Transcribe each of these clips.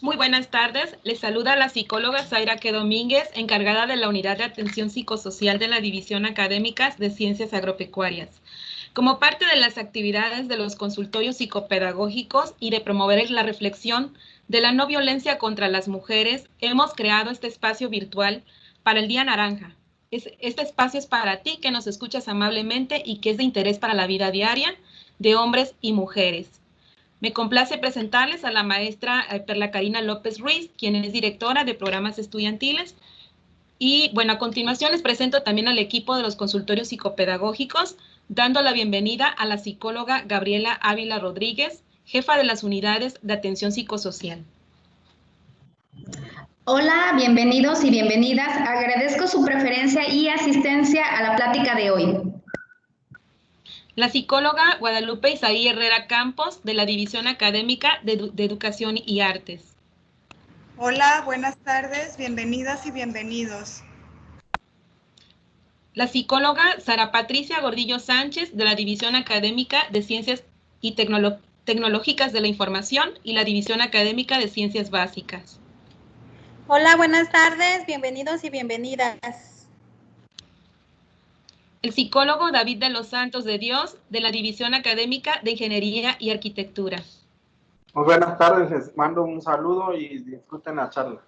Muy buenas tardes, les saluda la psicóloga Zaira Que Domínguez, encargada de la Unidad de Atención Psicosocial de la División Académicas de Ciencias Agropecuarias. Como parte de las actividades de los consultorios psicopedagógicos y de promover la reflexión de la no violencia contra las mujeres, hemos creado este espacio virtual para el Día Naranja. Este espacio es para ti que nos escuchas amablemente y que es de interés para la vida diaria de hombres y mujeres. Me complace presentarles a la maestra Perla Karina López Ruiz, quien es directora de programas estudiantiles. Y bueno, a continuación les presento también al equipo de los consultorios psicopedagógicos, dando la bienvenida a la psicóloga Gabriela Ávila Rodríguez, jefa de las unidades de atención psicosocial. Hola, bienvenidos y bienvenidas. Agradezco su preferencia y asistencia a la plática de hoy. La psicóloga Guadalupe Isaí Herrera Campos, de la División Académica de Educación y Artes. Hola, buenas tardes, bienvenidas y bienvenidos. La psicóloga Sara Patricia Gordillo Sánchez, de la División Académica de Ciencias y Tecnológicas de la Información y la División Académica de Ciencias Básicas. Hola, buenas tardes, bienvenidos y bienvenidas. El psicólogo David de los Santos de Dios, de la División Académica de Ingeniería y Arquitectura. Muy buenas tardes, les mando un saludo y disfruten la charla.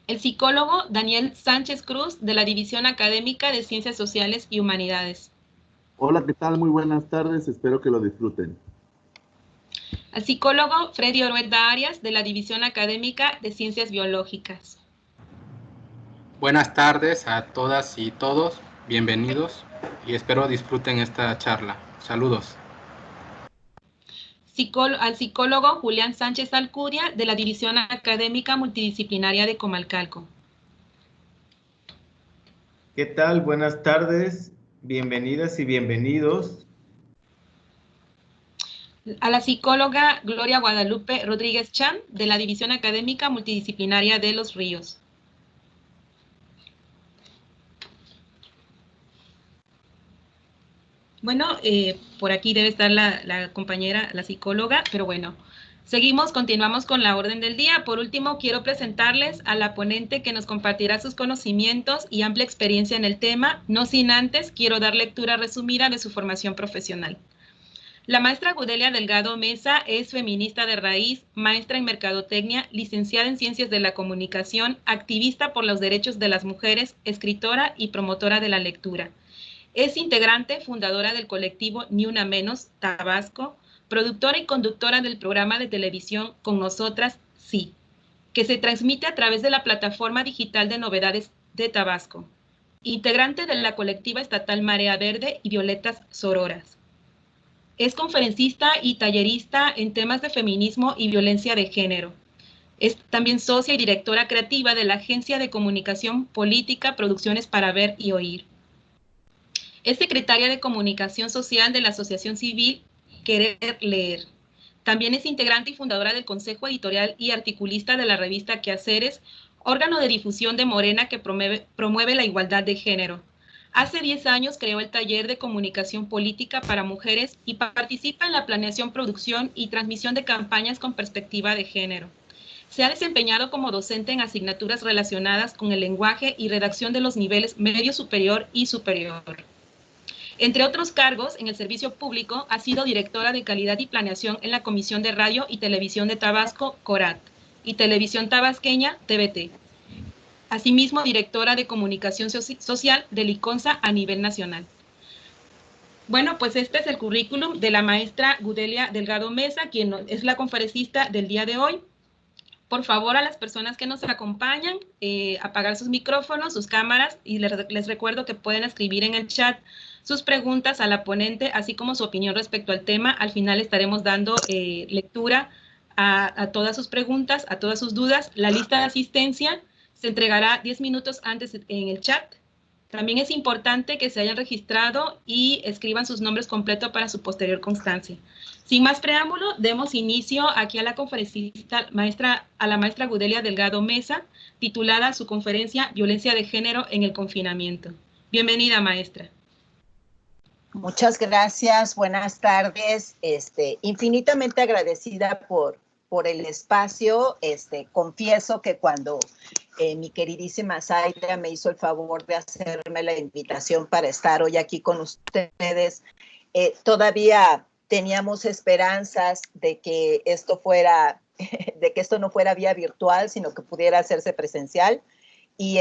El psicólogo Daniel Sánchez Cruz, de la División Académica de Ciencias Sociales y Humanidades. Hola, ¿qué tal? Muy buenas tardes, espero que lo disfruten. Al psicólogo Freddy Orueta Arias, de la División Académica de Ciencias Biológicas. Buenas tardes a todas y todos, bienvenidos y espero disfruten esta charla. Saludos. Al psicólogo Julián Sánchez Alcudia, de la División Académica Multidisciplinaria de Comalcalco. ¿Qué tal? Buenas tardes, bienvenidas y bienvenidos. A la psicóloga Gloria Guadalupe Rodríguez Chan, de la División Académica Multidisciplinaria de Los Ríos. Bueno, por aquí debe estar la compañera, la psicóloga, pero bueno, continuamos con la orden del día. Por último, quiero presentarles a la ponente que nos compartirá sus conocimientos y amplia experiencia en el tema. No sin antes, quiero dar lectura resumida de su formación profesional. La maestra Gudelia Delgado Mesa es feminista de raíz, maestra en mercadotecnia, licenciada en ciencias de la comunicación, activista por los derechos de las mujeres, escritora y promotora de la lectura. Es integrante fundadora del colectivo Ni Una Menos, Tabasco, productora y conductora del programa de televisión Con Nosotras, Sí, que se transmite a través de la plataforma digital de novedades de Tabasco. Integrante de la colectiva estatal Marea Verde y Violetas Sororas. Es conferencista y tallerista en temas de feminismo y violencia de género. Es también socia y directora creativa de la Agencia de Comunicación Política Producciones para Ver y Oír. Es secretaria de Comunicación Social de la Asociación Civil Querer Leer. También es integrante y fundadora del Consejo Editorial y articulista de la revista Quehaceres, órgano de difusión de Morena que promueve la igualdad de género. Hace 10 años creó el Taller de Comunicación Política para Mujeres y participa en la planeación, producción y transmisión de campañas con perspectiva de género. Se ha desempeñado como docente en asignaturas relacionadas con el lenguaje y redacción de los niveles medio superior y superior. Entre otros cargos, en el servicio público, ha sido directora de calidad y planeación en la Comisión de Radio y Televisión de Tabasco, CORAT, y Televisión Tabasqueña, TVT. Asimismo, directora de Comunicación Social del ICONSA a nivel nacional. Bueno, pues este es el currículum de la maestra Gudelia Delgado Mesa, quien es la conferencista del día de hoy. Por favor, a las personas que nos acompañan, apagar sus micrófonos, sus cámaras, y les recuerdo que pueden escribir en el chat sus preguntas a la ponente, así como su opinión respecto al tema. Al final estaremos dando lectura a todas sus preguntas, a todas sus dudas. La lista de asistencia se entregará 10 minutos antes en el chat. También es importante que se hayan registrado y escriban sus nombres completos para su posterior constancia. Sin más preámbulo, demos inicio aquí a la conferencista, a la maestra Gudelia Delgado Mesa, titulada su conferencia Violencia de Género en el Confinamiento. Bienvenida, maestra. Muchas gracias, buenas tardes. Infinitamente agradecida por el espacio. Confieso que cuando mi queridísima Zaira me hizo el favor de hacerme la invitación para estar hoy aquí con ustedes, todavía teníamos esperanzas de que esto no fuera vía virtual, sino que pudiera hacerse presencial. Y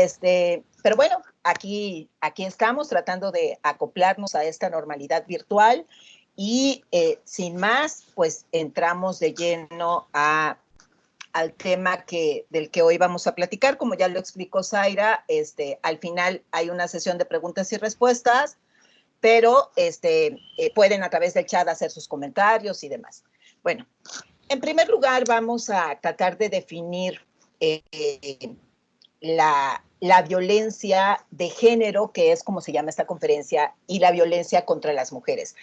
pero bueno, aquí estamos tratando de acoplarnos a esta normalidad virtual y sin más, pues entramos de lleno al tema del que hoy vamos a platicar. Como ya lo explicó Zaira, al final hay una sesión de preguntas y respuestas, pero pueden a través del chat hacer sus comentarios y demás. Bueno, en primer lugar vamos a tratar de definir la violencia de género, que es como se llama esta conferencia, y la violencia contra las mujeres.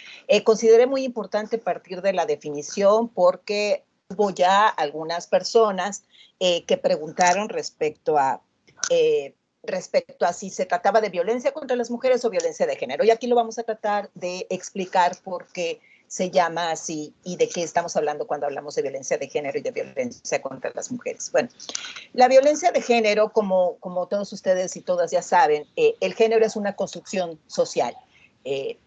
Consideré muy importante partir de la definición porque hubo ya algunas personas que preguntaron respecto a si se trataba de violencia contra las mujeres o violencia de género. Y aquí lo vamos a tratar de explicar por qué se llama así y de qué estamos hablando cuando hablamos de violencia de género y de violencia contra las mujeres. Bueno, la violencia de género, como todos ustedes y todas ya saben, el género es una construcción social,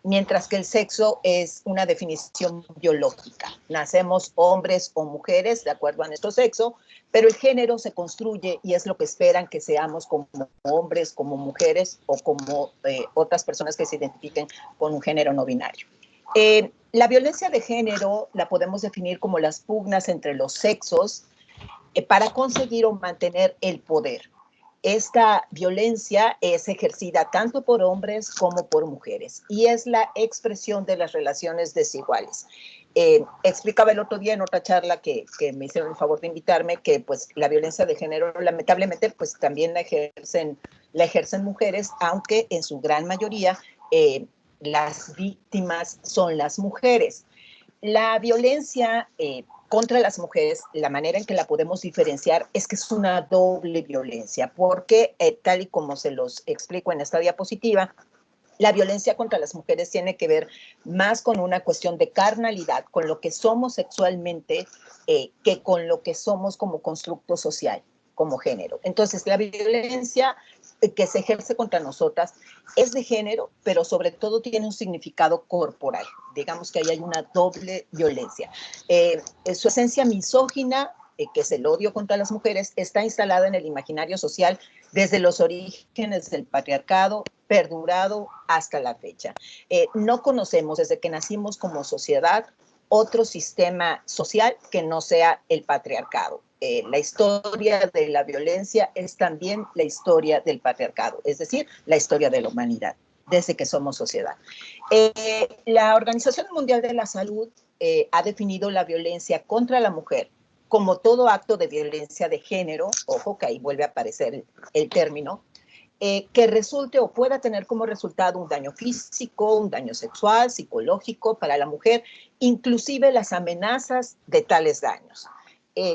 mientras que el sexo es una definición biológica. Nacemos hombres o mujeres de acuerdo a nuestro sexo, pero el género se construye y es lo que esperan que seamos como hombres, como mujeres o como otras personas que se identifiquen con un género no binario. La violencia de género la podemos definir como las pugnas entre los sexos para conseguir o mantener el poder. Esta violencia es ejercida tanto por hombres como por mujeres y es la expresión de las relaciones desiguales. Explicaba el otro día en otra charla que me hicieron el favor de invitarme que pues la violencia de género lamentablemente pues también la ejercen mujeres, aunque en su gran mayoría las víctimas son las mujeres. La violencia contra las mujeres, la manera en que la podemos diferenciar es que es una doble violencia, porque tal y como se los explico en esta diapositiva, la violencia contra las mujeres tiene que ver más con una cuestión de carnalidad, con lo que somos sexualmente, que con lo que somos como constructo social, como género. Entonces, la violencia que se ejerce contra nosotras es de género, pero sobre todo tiene un significado corporal. Digamos que ahí hay una doble violencia. Su esencia misógina, que es el odio contra las mujeres, está instalada en el imaginario social desde los orígenes del patriarcado, perdurado hasta la fecha. No conocemos desde que nacimos como sociedad otro sistema social que no sea el patriarcado. La historia de la violencia es también la historia del patriarcado, es decir, la historia de la humanidad, desde que somos sociedad. La Organización Mundial de la Salud ha definido la violencia contra la mujer como todo acto de violencia de género, ojo que ahí vuelve a aparecer el término, que resulte o pueda tener como resultado un daño físico, un daño sexual, psicológico para la mujer, inclusive las amenazas de tales daños.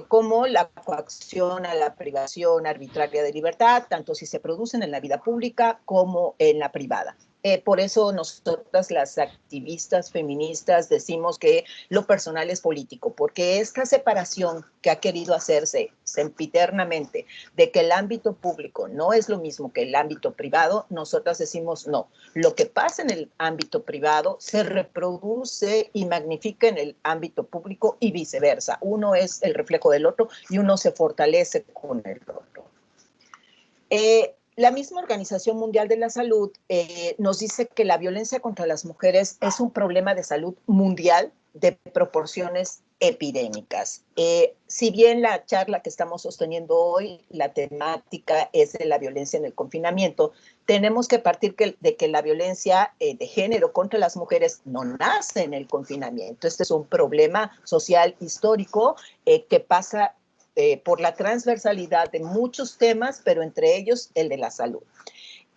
Como la coacción a la privación arbitraria de libertad, tanto si se producen en la vida pública como en la privada. Por eso nosotras las activistas feministas decimos que lo personal es político, porque esta separación que ha querido hacerse sempiternamente de que el ámbito público no es lo mismo que el ámbito privado, nosotras decimos no. Lo que pasa en el ámbito privado se reproduce y magnifica en el ámbito público y viceversa. Uno es el reflejo del otro y uno se fortalece con el otro. La misma Organización Mundial de la Salud nos dice que la violencia contra las mujeres es un problema de salud mundial de proporciones epidémicas. Si bien la charla que estamos sosteniendo hoy, la temática es de la violencia en el confinamiento, tenemos que partir de que la violencia de género contra las mujeres no nace en el confinamiento. Este es un problema social histórico que pasa por la transversalidad de muchos temas, pero entre ellos el de la salud.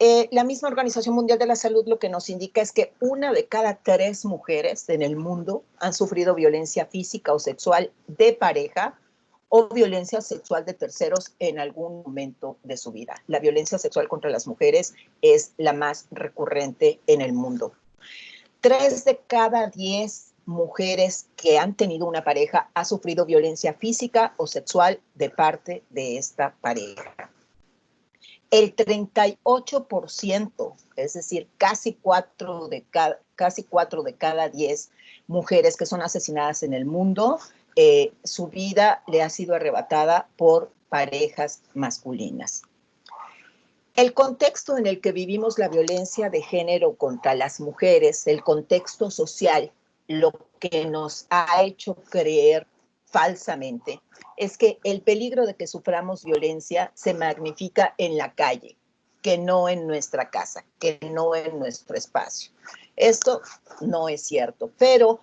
La misma Organización Mundial de la Salud lo que nos indica es que 1 de cada 3 mujeres en el mundo han sufrido violencia física o sexual de pareja o violencia sexual de terceros en algún momento de su vida. La violencia sexual contra las mujeres es la más recurrente en el mundo. 3 de cada 10 mujeres que han tenido una pareja ha sufrido violencia física o sexual de parte de esta pareja. El 38%, es decir, casi 4 de cada 10 mujeres que son asesinadas en el mundo, su vida le ha sido arrebatada por parejas masculinas. El contexto en el que vivimos la violencia de género contra las mujeres, el contexto social, lo que nos ha hecho creer falsamente, es que el peligro de que suframos violencia se magnifica en la calle, que no en nuestra casa, que no en nuestro espacio. Esto no es cierto, pero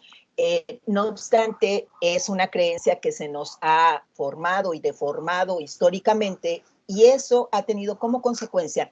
no obstante, es una creencia que se nos ha formado y deformado históricamente, y eso ha tenido como consecuencia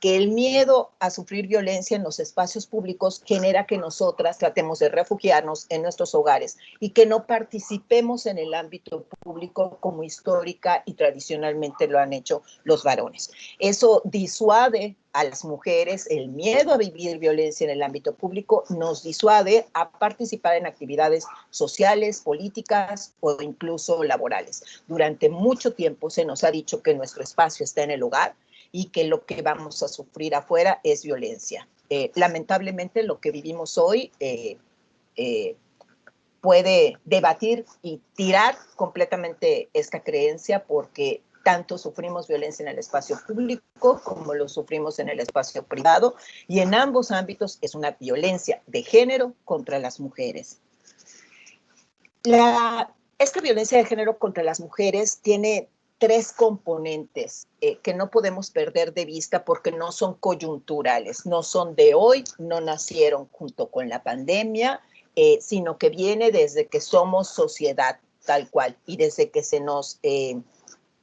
que el miedo a sufrir violencia en los espacios públicos genera que nosotras tratemos de refugiarnos en nuestros hogares y que no participemos en el ámbito público como histórica y tradicionalmente lo han hecho los varones. Eso disuade a las mujeres, el miedo a vivir violencia en el ámbito público nos disuade a participar en actividades sociales, políticas o incluso laborales. Durante mucho tiempo se nos ha dicho que nuestro espacio está en el hogar y que lo que vamos a sufrir afuera es violencia. Lamentablemente, lo que vivimos hoy puede debatir y tirar completamente esta creencia, porque tanto sufrimos violencia en el espacio público como lo sufrimos en el espacio privado, y en ambos ámbitos es una violencia de género contra las mujeres. Esta violencia de género contra las mujeres tiene 3 componentes que no podemos perder de vista porque no son coyunturales, no son de hoy, no nacieron junto con la pandemia, sino que viene desde que somos sociedad tal cual y desde que se nos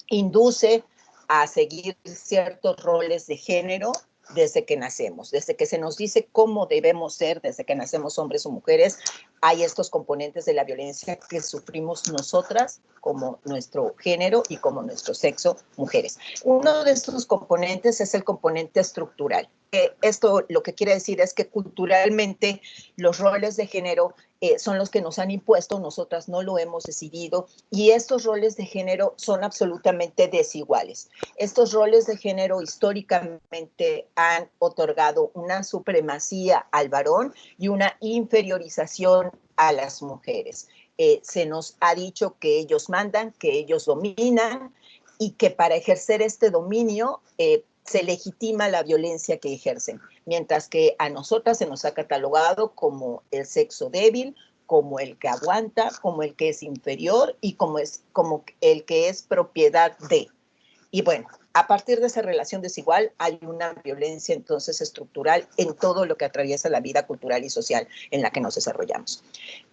induce a seguir ciertos roles de género desde que nacemos, desde que se nos dice cómo debemos ser, desde que nacemos hombres o mujeres. Hay estos componentes de la violencia que sufrimos nosotras como nuestro género y como nuestro sexo, mujeres. Uno de estos componentes es el componente estructural. Esto lo que quiere decir es que culturalmente los roles de género son los que nos han impuesto, nosotras no lo hemos decidido, y estos roles de género son absolutamente desiguales. Estos roles de género históricamente han otorgado una supremacía al varón y una inferiorización a las mujeres. Se nos ha dicho que ellos mandan, que ellos dominan, y que para ejercer este dominio se legitima la violencia que ejercen, mientras que a nosotras se nos ha catalogado como el sexo débil, como el que aguanta, como el que es inferior y como el que es propiedad de. Y bueno, a partir de esa relación desigual hay una violencia entonces estructural en todo lo que atraviesa la vida cultural y social en la que nos desarrollamos.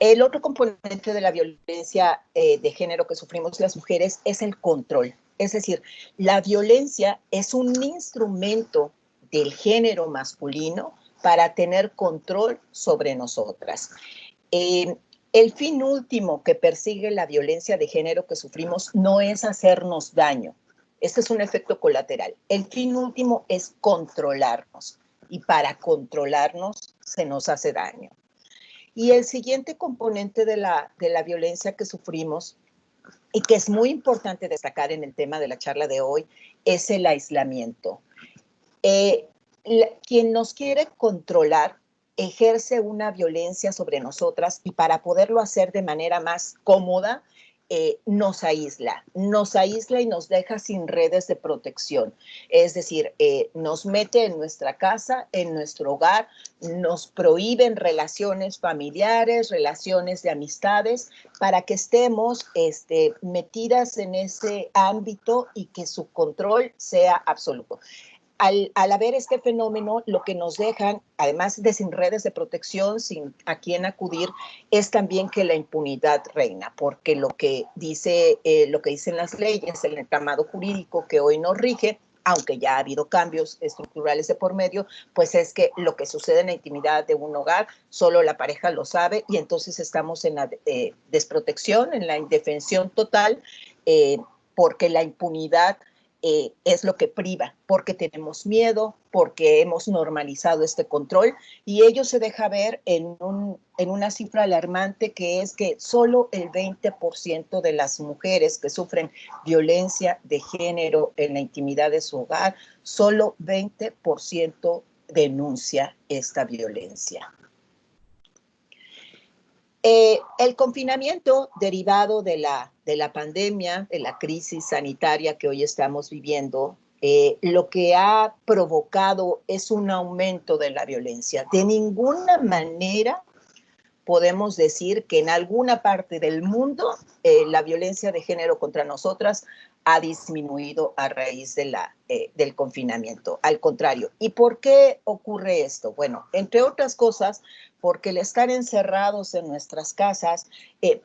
El otro componente de la violencia de género que sufrimos las mujeres es el control. Es decir, la violencia es un instrumento del género masculino para tener control sobre nosotras. El fin último que persigue la violencia de género que sufrimos no es hacernos daño. Este es un efecto colateral. El fin último es controlarnos, y para controlarnos se nos hace daño. Y el siguiente componente de la violencia que sufrimos, y que es muy importante destacar en el tema de la charla de hoy, es el aislamiento. Quien nos quiere controlar ejerce una violencia sobre nosotras, y para poderlo hacer de manera más cómoda, nos aísla y nos deja sin redes de protección. Es decir, nos mete en nuestra casa, en nuestro hogar, nos prohíben relaciones familiares, relaciones de amistades, para que estemos metidas en ese ámbito y que su control sea absoluto. Al haber este fenómeno, lo que nos dejan, además de sin redes de protección, sin a quién acudir, es también que la impunidad reina, porque lo que dicen las leyes, el entramado jurídico que hoy nos rige, aunque ya ha habido cambios estructurales de por medio, pues es que lo que sucede en la intimidad de un hogar, solo la pareja lo sabe y entonces estamos en la desprotección, en la indefensión total, porque la impunidad es lo que priva, porque tenemos miedo, porque hemos normalizado este control y ello se deja ver en una cifra alarmante, que es que solo el 20% de las mujeres que sufren violencia de género en la intimidad de su hogar, solo 20% denuncia esta violencia. El confinamiento derivado de la pandemia, de la crisis sanitaria que hoy estamos viviendo, lo que ha provocado es un aumento de la violencia. De ninguna manera podemos decir que en alguna parte del mundo la violencia de género contra nosotras ha disminuido a raíz del confinamiento. Al contrario. ¿Y por qué ocurre esto? Bueno, entre otras cosas, porque el estar encerrados en nuestras casas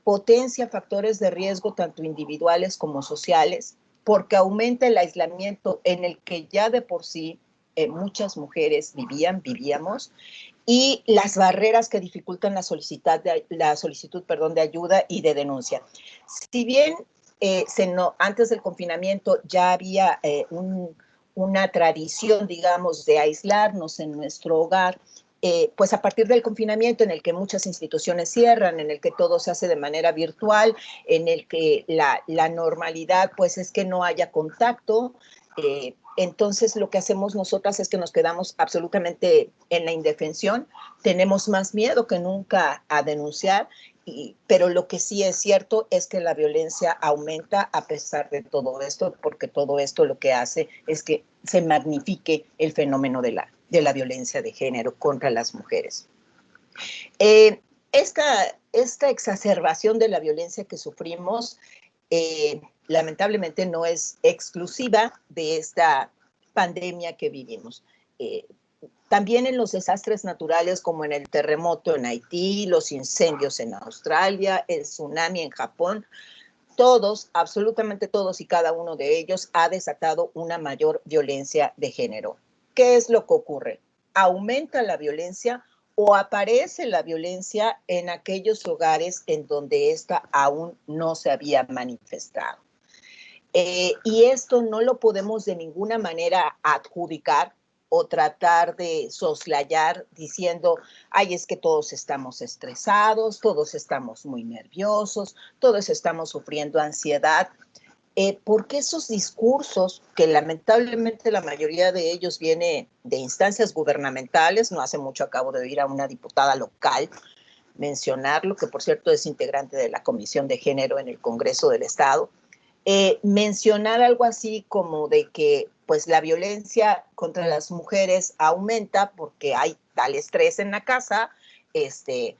potencia factores de riesgo tanto individuales como sociales, porque aumenta el aislamiento en el que ya de por sí muchas mujeres vivíamos, y las barreras que dificultan la solicitud de ayuda y de denuncia. Si bien antes del confinamiento ya había una tradición, digamos, de aislarnos en nuestro hogar, pues a partir del confinamiento, en el que muchas instituciones cierran, en el que todo se hace de manera virtual, en el que la normalidad pues es que no haya contacto, entonces lo que hacemos nosotras es que nos quedamos absolutamente en la indefensión, tenemos más miedo que nunca a denunciar, pero lo que sí es cierto es que la violencia aumenta a pesar de todo esto, porque todo esto lo que hace es que se magnifique el fenómeno de la violencia de género contra las mujeres. Esta exacerbación de la violencia que sufrimos lamentablemente no es exclusiva de esta pandemia que vivimos. También en los desastres naturales, como en el terremoto en Haití, los incendios en Australia, el tsunami en Japón, todos, absolutamente todos y cada uno de ellos ha desatado una mayor violencia de género. ¿Qué es lo que ocurre? ¿Aumenta la violencia o aparece la violencia en aquellos hogares en donde ésta aún no se había manifestado? Y esto no lo podemos de ninguna manera adjudicar o tratar de soslayar diciendo, ay, es que todos estamos estresados, todos estamos muy nerviosos, todos estamos sufriendo ansiedad, porque esos discursos, que lamentablemente la mayoría de ellos viene de instancias gubernamentales, no hace mucho acabo de oír a una diputada local mencionarlo, que por cierto es integrante de la Comisión de Género en el Congreso del Estado, mencionar algo así como de que pues la violencia contra las mujeres aumenta porque hay tal estrés en la casa, que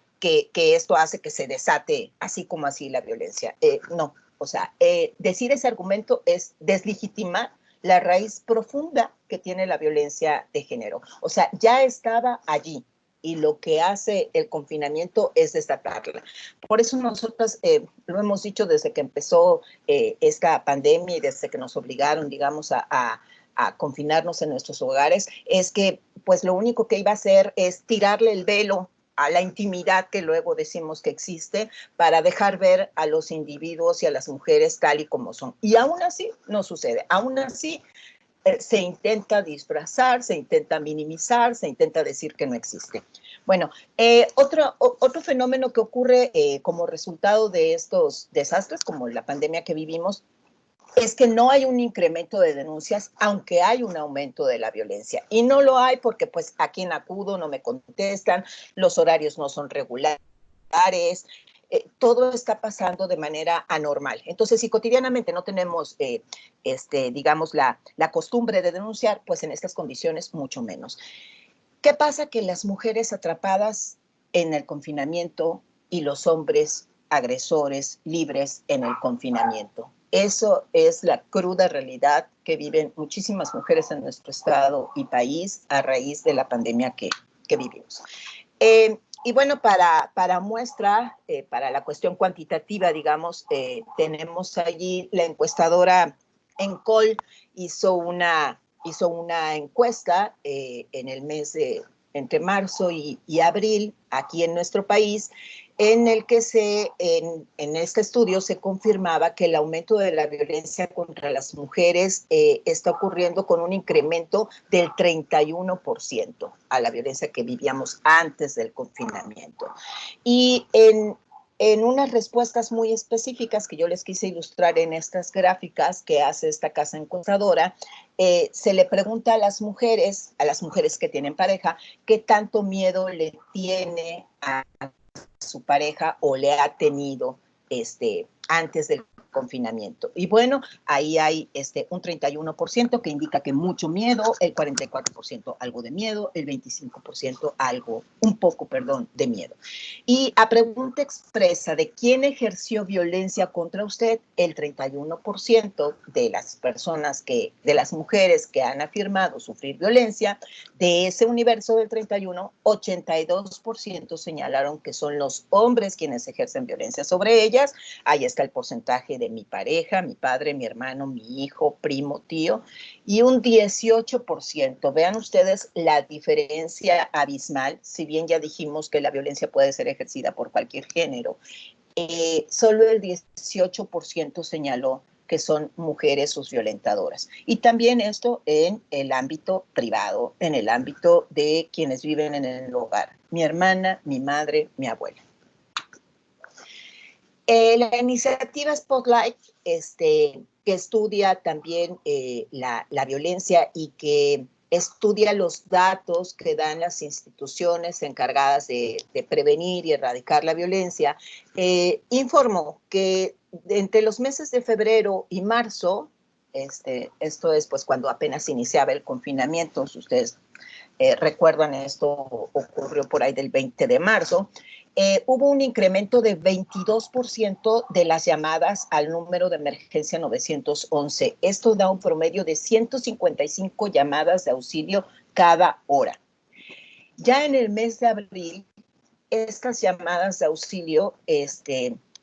esto hace que se desate así como así la violencia. No, o sea, decir ese argumento es deslegitimar la raíz profunda que tiene la violencia de género. O sea, ya estaba allí y lo que hace el confinamiento es desatarla. Por eso nosotras lo hemos dicho desde que empezó esta pandemia y desde que nos obligaron, digamos, a confinarnos en nuestros hogares, es que pues lo único que iba a hacer es tirarle el velo a la intimidad que luego decimos que existe para dejar ver a los individuos y a las mujeres tal y como son. Y aún así no sucede, aún así se intenta disfrazar, se intenta minimizar, se intenta decir que no existe. Bueno, otro fenómeno que ocurre como resultado de estos desastres, como la pandemia que vivimos, es que no hay un incremento de denuncias, aunque hay un aumento de la violencia. Y no lo hay porque, pues, a quien acudo no me contestan, los horarios no son regulares, todo está pasando de manera anormal. Entonces, si cotidianamente no tenemos, digamos, la costumbre de denunciar, pues en estas condiciones mucho menos. ¿Qué pasa? Que las mujeres atrapadas en el confinamiento y los hombres agresores libres en el confinamiento. Eso es la cruda realidad que viven muchísimas mujeres en nuestro estado y país a raíz de la pandemia que vivimos. Y bueno, para muestra, para la cuestión cuantitativa, digamos, tenemos allí la encuestadora ENCOL hizo una hizo una encuesta en el mes de entre marzo y abril aquí en nuestro país, en el que en este estudio se confirmaba que el aumento de la violencia contra las mujeres está ocurriendo con un incremento del 31% a la violencia que vivíamos antes del confinamiento. Y en unas respuestas muy específicas que yo les quise ilustrar en estas gráficas que hace esta casa encuestadora, se le pregunta a las mujeres que tienen pareja, qué tanto miedo le tiene a su pareja o le ha tenido antes del confinamiento. Y bueno, ahí hay un 31% que indica que mucho miedo, el 44% algo de miedo, el 25% un poco de miedo. Y a pregunta expresa de quién ejerció violencia contra usted, el 31% de las mujeres que han afirmado sufrir violencia, de ese universo del 31, 82% señalaron que son los hombres quienes ejercen violencia sobre ellas. Ahí está el porcentaje de mi pareja, mi padre, mi hermano, mi hijo, primo, tío, y un 18%. Vean ustedes la diferencia abismal, si bien ya dijimos que la violencia puede ser ejercida por cualquier género, solo el 18% señaló que son mujeres sus violentadoras. Y también esto en el ámbito privado, en el ámbito de quienes viven en el hogar. Mi hermana, mi madre, mi abuela. La iniciativa Spotlight, que estudia también la violencia y que estudia los datos que dan las instituciones encargadas de prevenir y erradicar la violencia, informó que entre los meses de febrero y marzo, esto es pues cuando apenas iniciaba el confinamiento, si ustedes recuerdan, esto ocurrió por ahí del 20 de marzo, hubo un incremento de 22% de las llamadas al número de emergencia 911. Esto da un promedio de 155 llamadas de auxilio cada hora. Ya en el mes de abril, estas llamadas de auxilio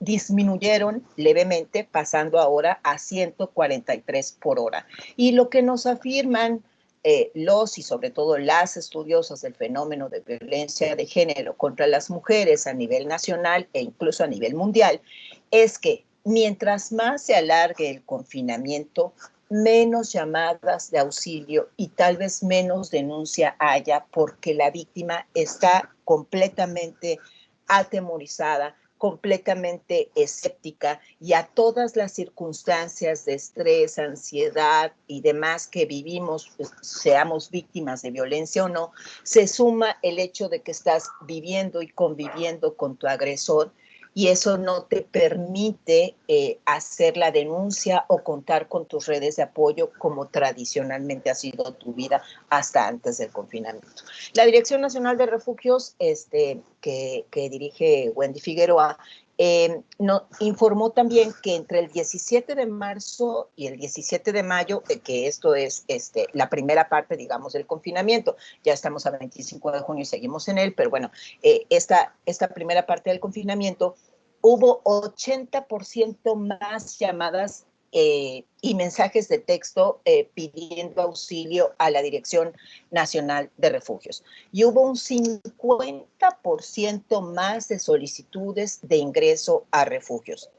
disminuyeron levemente, pasando ahora a 143 por hora. Y lo que nos afirman y sobre todo las estudiosas del fenómeno de violencia de género contra las mujeres a nivel nacional e incluso a nivel mundial, es que mientras más se alargue el confinamiento, menos llamadas de auxilio y tal vez menos denuncia haya, porque la víctima está completamente atemorizada, completamente escéptica, y a todas las circunstancias de estrés, ansiedad y demás que vivimos, pues, seamos víctimas de violencia o no, se suma el hecho de que estás viviendo y conviviendo con tu agresor, y eso no te permite hacer la denuncia o contar con tus redes de apoyo como tradicionalmente ha sido tu vida hasta antes del confinamiento. La Dirección Nacional de Refugios, que dirige Wendy Figueroa, informó también que entre el 17 de marzo y el 17 de mayo, que esto es la primera parte, digamos, del confinamiento, ya estamos a 25 de junio y seguimos en él, pero bueno, esta primera parte del confinamiento, hubo 80% más llamadas y mensajes de texto pidiendo auxilio a la Dirección Nacional de Refugios. Y hubo un 50% más de solicitudes de ingreso a refugios.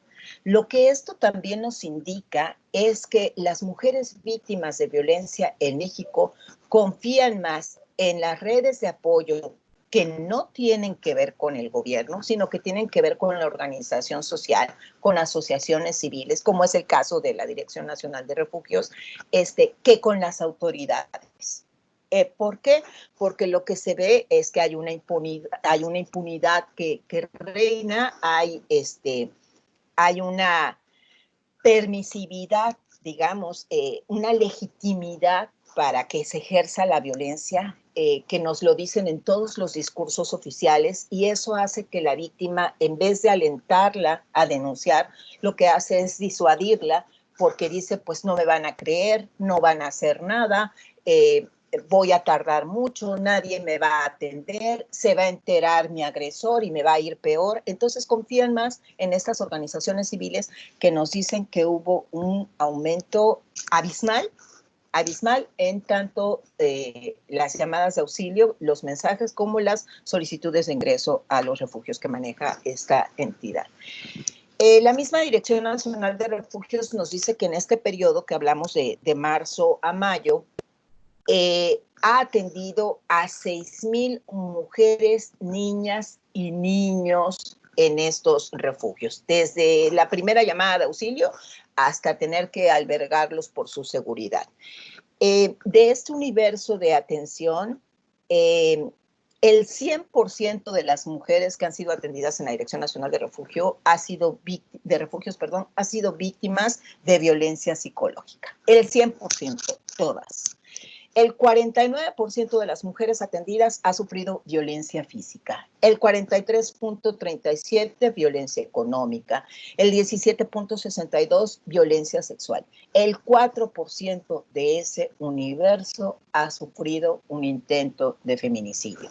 Lo que esto también nos indica es que las mujeres víctimas de violencia en México confían más en las redes de apoyo que no tienen que ver con el gobierno, sino que tienen que ver con la organización social, con asociaciones civiles, como es el caso de la Dirección Nacional de Refugios, que con las autoridades. ¿Por qué? Porque lo que se ve es que hay una impunidad que reina, hay una permisividad, digamos, una legitimidad para que se ejerza la violencia, que nos lo dicen en todos los discursos oficiales, y eso hace que la víctima, en vez de alentarla a denunciar, lo que hace es disuadirla, porque dice, pues no me van a creer, no van a hacer nada, voy a tardar mucho, nadie me va a atender, se va a enterar mi agresor y me va a ir peor. Entonces confían más en estas organizaciones civiles que nos dicen que hubo un aumento abismal abismal en tanto las llamadas de auxilio, los mensajes, como las solicitudes de ingreso a los refugios que maneja esta entidad. La misma Dirección Nacional de Refugios nos dice que en este periodo que hablamos de marzo a mayo, ha atendido a 6,000 mujeres, niñas y niños en estos refugios, desde la primera llamada de auxilio hasta tener que albergarlos por su seguridad. De este universo de atención, el 100% de las mujeres que han sido atendidas en la Dirección Nacional de Refugios ha sido víctimas de violencia psicológica. El 100%, todas. El 49% de las mujeres atendidas ha sufrido violencia física, el 43.37% violencia económica, el 17.62% violencia sexual. El 4% de ese universo ha sufrido un intento de feminicidio.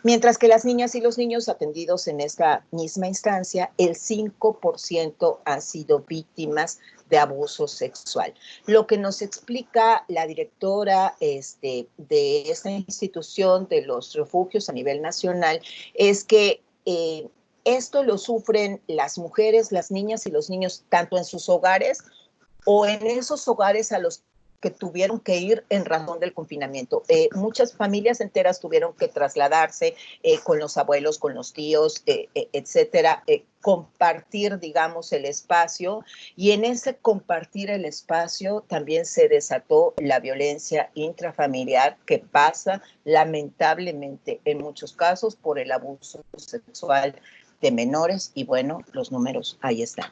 Mientras que las niñas y los niños atendidos en esta misma instancia, el 5% han sido víctimas de abuso sexual. Lo que nos explica la directora de esta institución de los refugios a nivel nacional es que esto lo sufren las mujeres, las niñas y los niños, tanto en sus hogares o en esos hogares a los que tuvieron que ir en razón del confinamiento. Muchas familias enteras tuvieron que trasladarse con los abuelos, con los tíos, etcétera, compartir, digamos, el espacio, y en ese compartir el espacio también se desató la violencia intrafamiliar que pasa lamentablemente en muchos casos por el abuso sexual de menores, y bueno, los números ahí están.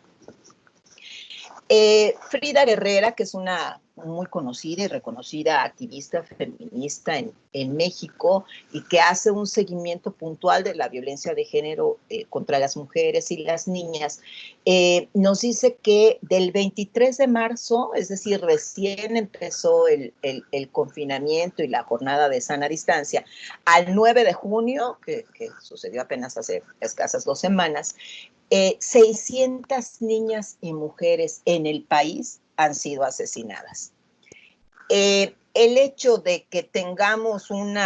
Frida Guerrera, que es una muy conocida y reconocida activista feminista en México y que hace un seguimiento puntual de la violencia de género contra las mujeres y las niñas, nos dice que del 23 de marzo, es decir, recién empezó el confinamiento y la jornada de sana distancia, al 9 de junio, que sucedió apenas hace escasas 2 semanas, 600 niñas y mujeres en el país han sido asesinadas. El hecho de que tengamos un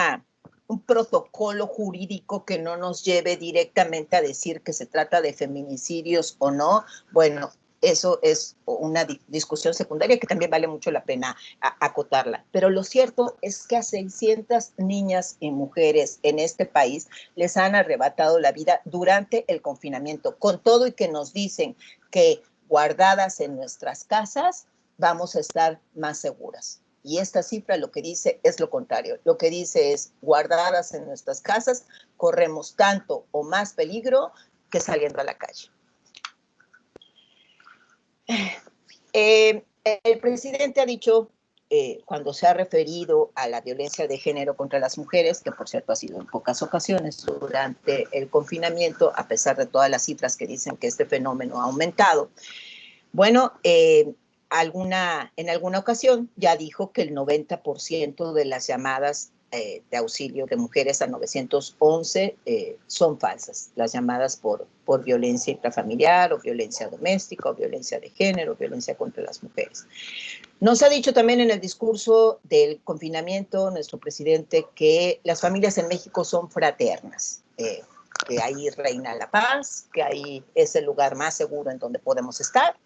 protocolo jurídico que no nos lleve directamente a decir que se trata de feminicidios o no, bueno, eso es una discusión secundaria que también vale mucho la pena acotarla. Pero lo cierto es que a 600 niñas y mujeres en este país les han arrebatado la vida durante el confinamiento, con todo y que nos dicen que guardadas en nuestras casas vamos a estar más seguras. Y esta cifra lo que dice es lo contrario. Lo que dice es, guardadas en nuestras casas, corremos tanto o más peligro que saliendo a la calle. El presidente ha dicho, cuando se ha referido a la violencia de género contra las mujeres, que por cierto ha sido en pocas ocasiones durante el confinamiento, a pesar de todas las cifras que dicen que este fenómeno ha aumentado, bueno, en alguna ocasión ya dijo que el 90% de las llamadas de auxilio de mujeres a 911 son falsas, las llamadas por violencia intrafamiliar o violencia doméstica o violencia de género, violencia contra las mujeres. Nos ha dicho también en el discurso del confinamiento nuestro presidente que las familias en México son fraternas, que ahí reina la paz, que ahí es el lugar más seguro en donde podemos estar.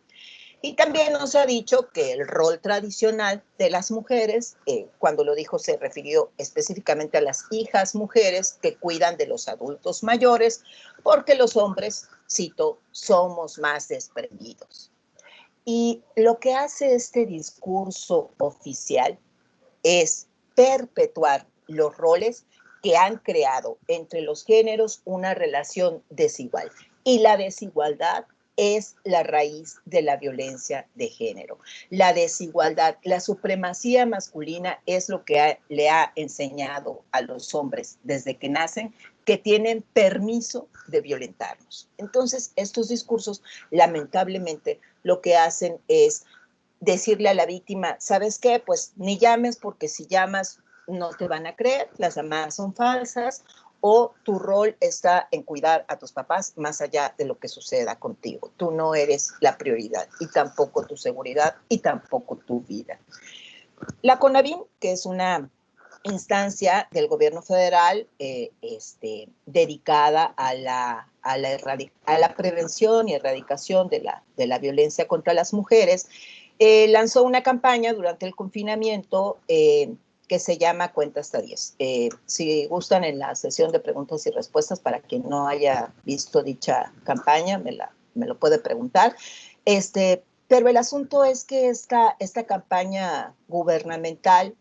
Y también nos ha dicho que el rol tradicional de las mujeres, cuando lo dijo se refirió específicamente a las hijas mujeres que cuidan de los adultos mayores, porque los hombres, cito, somos más desprendidos. Y lo que hace este discurso oficial es perpetuar los roles que han creado entre los géneros una relación desigual. Y la desigualdad es la raíz de la violencia de género. La desigualdad, la supremacía masculina es lo que le ha enseñado a los hombres desde que nacen que tienen permiso de violentarnos. Entonces, estos discursos, lamentablemente, lo que hacen es decirle a la víctima, ¿sabes qué? Pues ni llames porque si llamas no te van a creer, las llamadas son falsas, o tu rol está en cuidar a tus papás más allá de lo que suceda contigo. Tú no eres la prioridad y tampoco tu seguridad y tampoco tu vida. La CONAVIM, que es una instancia del gobierno federal dedicada a la prevención y erradicación de la violencia contra las mujeres, lanzó una campaña durante el confinamiento que se llama Cuenta hasta 10. Si gustan, en la sesión de preguntas y respuestas, para quien no haya visto dicha campaña, me lo puede preguntar. Pero el asunto es que esta campaña gubernamental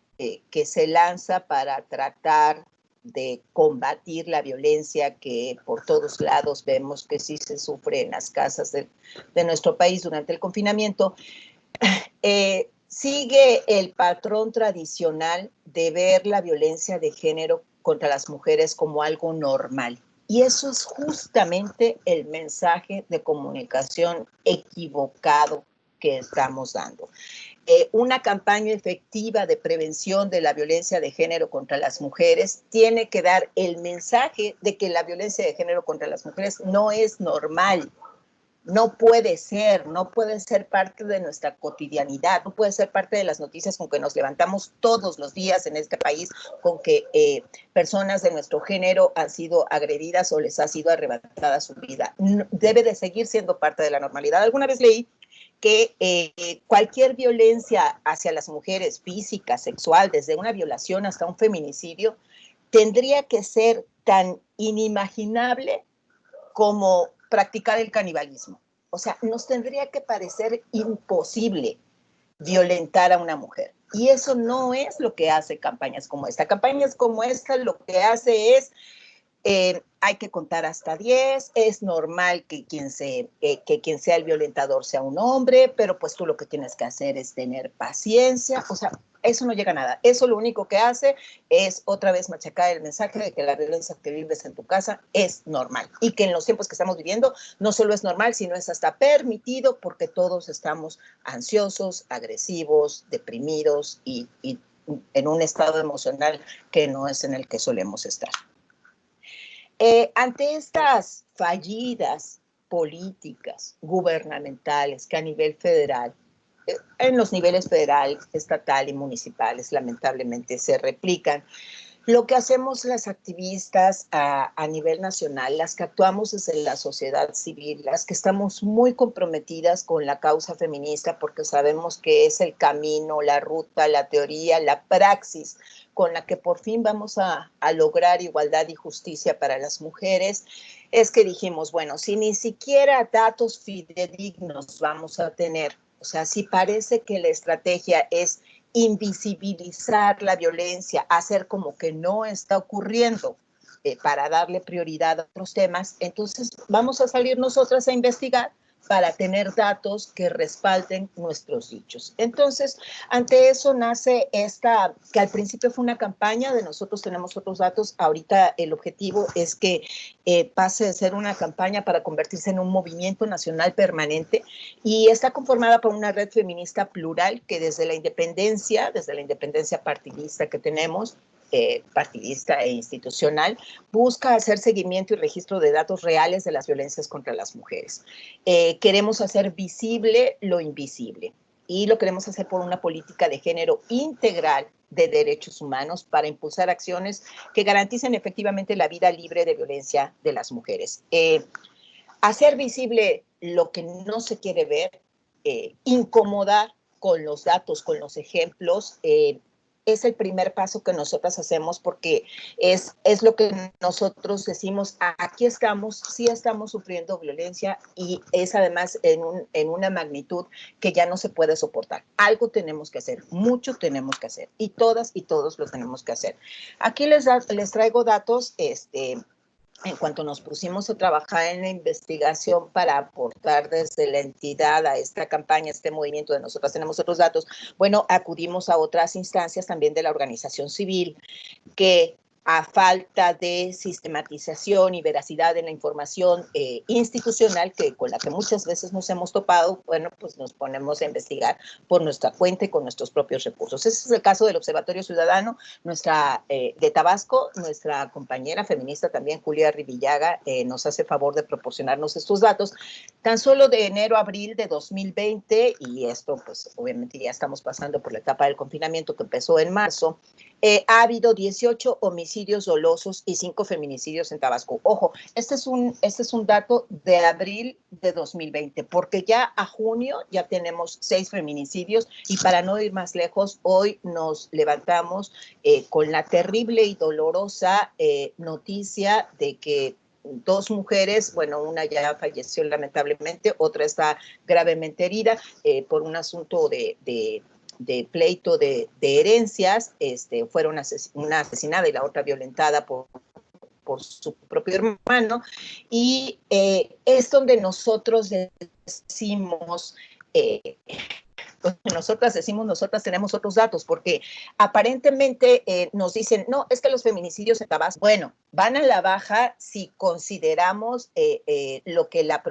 que se lanza para tratar de combatir la violencia que por todos lados vemos que sí se sufre en las casas de nuestro país durante el confinamiento, sigue el patrón tradicional de ver la violencia de género contra las mujeres como algo normal. Y eso es justamente el mensaje de comunicación equivocado que estamos dando. Una campaña efectiva de prevención de la violencia de género contra las mujeres tiene que dar el mensaje de que la violencia de género contra las mujeres no es normal. No puede ser parte de nuestra cotidianidad, no puede ser parte de las noticias con que nos levantamos todos los días en este país, con que personas de nuestro género han sido agredidas o les ha sido arrebatada su vida. Debe de seguir siendo parte de la normalidad. Alguna vez leí que cualquier violencia hacia las mujeres, física, sexual, desde una violación hasta un feminicidio, tendría que ser tan inimaginable como practicar el canibalismo. O sea, nos tendría que parecer imposible violentar a una mujer. Y eso no es lo que hace campañas como esta. Campañas como esta lo que hace es, hay que contar hasta 10, es normal que quien sea el violentador sea un hombre, pero pues tú lo que tienes que hacer es tener paciencia. O sea, eso no llega a nada. Eso lo único que hace es otra vez machacar el mensaje de que la violencia que vives en tu casa es normal y que en los tiempos que estamos viviendo no solo es normal, sino es hasta permitido, porque todos estamos ansiosos, agresivos, deprimidos y en un estado emocional que no es en el que solemos estar. Ante estas fallidas políticas gubernamentales que a nivel federal, en los niveles federal, estatal y municipales, lamentablemente se replican, lo que hacemos las activistas a nivel nacional, las que actuamos desde la sociedad civil, las que estamos muy comprometidas con la causa feminista porque sabemos que es el camino, la ruta, la teoría, la praxis con la que por fin vamos a lograr igualdad y justicia para las mujeres, es que dijimos, bueno, si ni siquiera datos fidedignos vamos a tener, o sea, si parece que la estrategia es invisibilizar la violencia, hacer como que no está ocurriendo para darle prioridad a otros temas, entonces vamos a salir nosotras a investigar para tener datos que respalden nuestros dichos. Entonces, ante eso nace esta, que al principio fue una campaña de nosotros tenemos otros datos, ahorita el objetivo es que pase de ser una campaña para convertirse en un movimiento nacional permanente y está conformada por una red feminista plural que desde la independencia partidista que tenemos, partidista e institucional, busca hacer seguimiento y registro de datos reales de las violencias contra las mujeres. Queremos hacer visible lo invisible y lo queremos hacer por una política de género integral de derechos humanos para impulsar acciones que garanticen efectivamente la vida libre de violencia de las mujeres. Hacer visible lo que no se quiere ver, incomodar con los datos, con los ejemplos, es el primer paso que nosotras hacemos porque es lo que nosotros decimos, aquí estamos, sí estamos sufriendo violencia y es además en una magnitud que ya no se puede soportar. Algo tenemos que hacer, mucho tenemos que hacer y todas y todos lo tenemos que hacer. Aquí les traigo datos, en cuanto nos pusimos a trabajar en la investigación para aportar desde la entidad a esta campaña, a este movimiento de nosotras tenemos otros datos, bueno, acudimos a otras instancias también de la organización civil que a falta de sistematización y veracidad en la información institucional con la que muchas veces nos hemos topado, bueno, pues nos ponemos a investigar por nuestra cuenta y con nuestros propios recursos. Ese es el caso del Observatorio Ciudadano, de Tabasco, nuestra compañera feminista también, Julia Rivillaga, nos hace favor de proporcionarnos estos datos. Tan solo de enero a abril de 2020, y esto pues obviamente ya estamos pasando por la etapa del confinamiento que empezó en marzo, ha habido 18 homicidios dolosos y 5 feminicidios en Tabasco. Ojo, este es un dato de abril de 2020, porque ya a junio ya tenemos 6 feminicidios y para no ir más lejos, hoy nos levantamos con la terrible y dolorosa noticia de que 2 mujeres, bueno, una ya falleció lamentablemente, otra está gravemente herida por un asunto de pleito de herencias, fueron una asesinada y la otra violentada por su propio hermano, y es donde nosotros decimos, nosotras tenemos otros datos, porque aparentemente nos dicen, no, es que los feminicidios en Tabasco, bueno, van a la baja si consideramos lo que la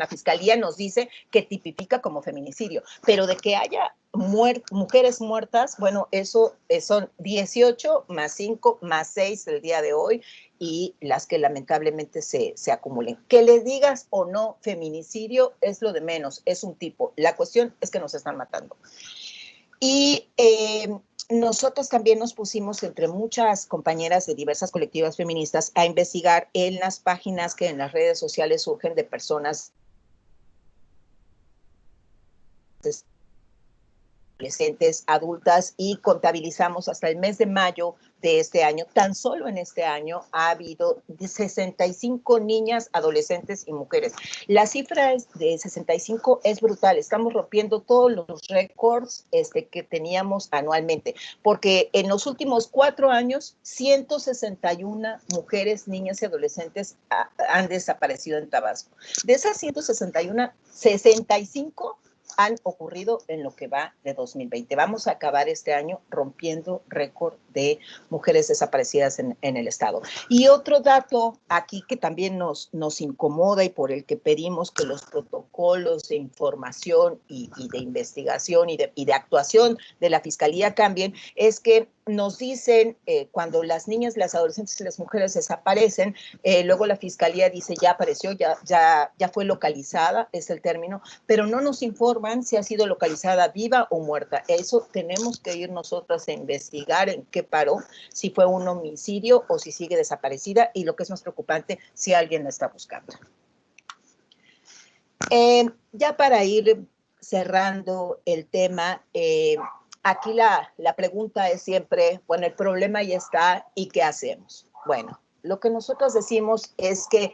Fiscalía nos dice que tipifica como feminicidio, pero de que haya mujeres muertas, bueno, eso son 18 más 5 más 6 el día de hoy, y las que lamentablemente se acumulen. Que le digas o no feminicidio es lo de menos, es un tipo. La cuestión es que nos están matando. Y nosotros también nos pusimos, entre muchas compañeras de diversas colectivas feministas, a investigar en las páginas que en las redes sociales surgen de personas adolescentes, adultas, y contabilizamos hasta el mes de mayo de este año, tan solo en este año ha habido 65 niñas, adolescentes y mujeres. La cifra de 65 es brutal, estamos rompiendo todos los récords que teníamos anualmente, porque en los últimos 4 años, 161 mujeres, niñas y adolescentes han desaparecido en Tabasco. De esas 161, 65 han ocurrido en lo que va de 2020. Vamos a acabar este año rompiendo récord de mujeres desaparecidas en el estado. Y otro dato aquí que también nos incomoda y por el que pedimos que los protocolos de información y de investigación y de actuación de la Fiscalía cambien, es que nos dicen cuando las niñas, las adolescentes y las mujeres desaparecen, luego la Fiscalía dice ya apareció, ya fue localizada, es el término, pero no nos informan si ha sido localizada viva o muerta. Eso tenemos que ir nosotras a investigar en qué paró, si fue un homicidio o si sigue desaparecida, y lo que es más preocupante, si alguien la está buscando. Ya para ir cerrando el tema, aquí la pregunta es siempre, bueno, el problema ya está, ¿y qué hacemos? Bueno, lo que nosotros decimos es que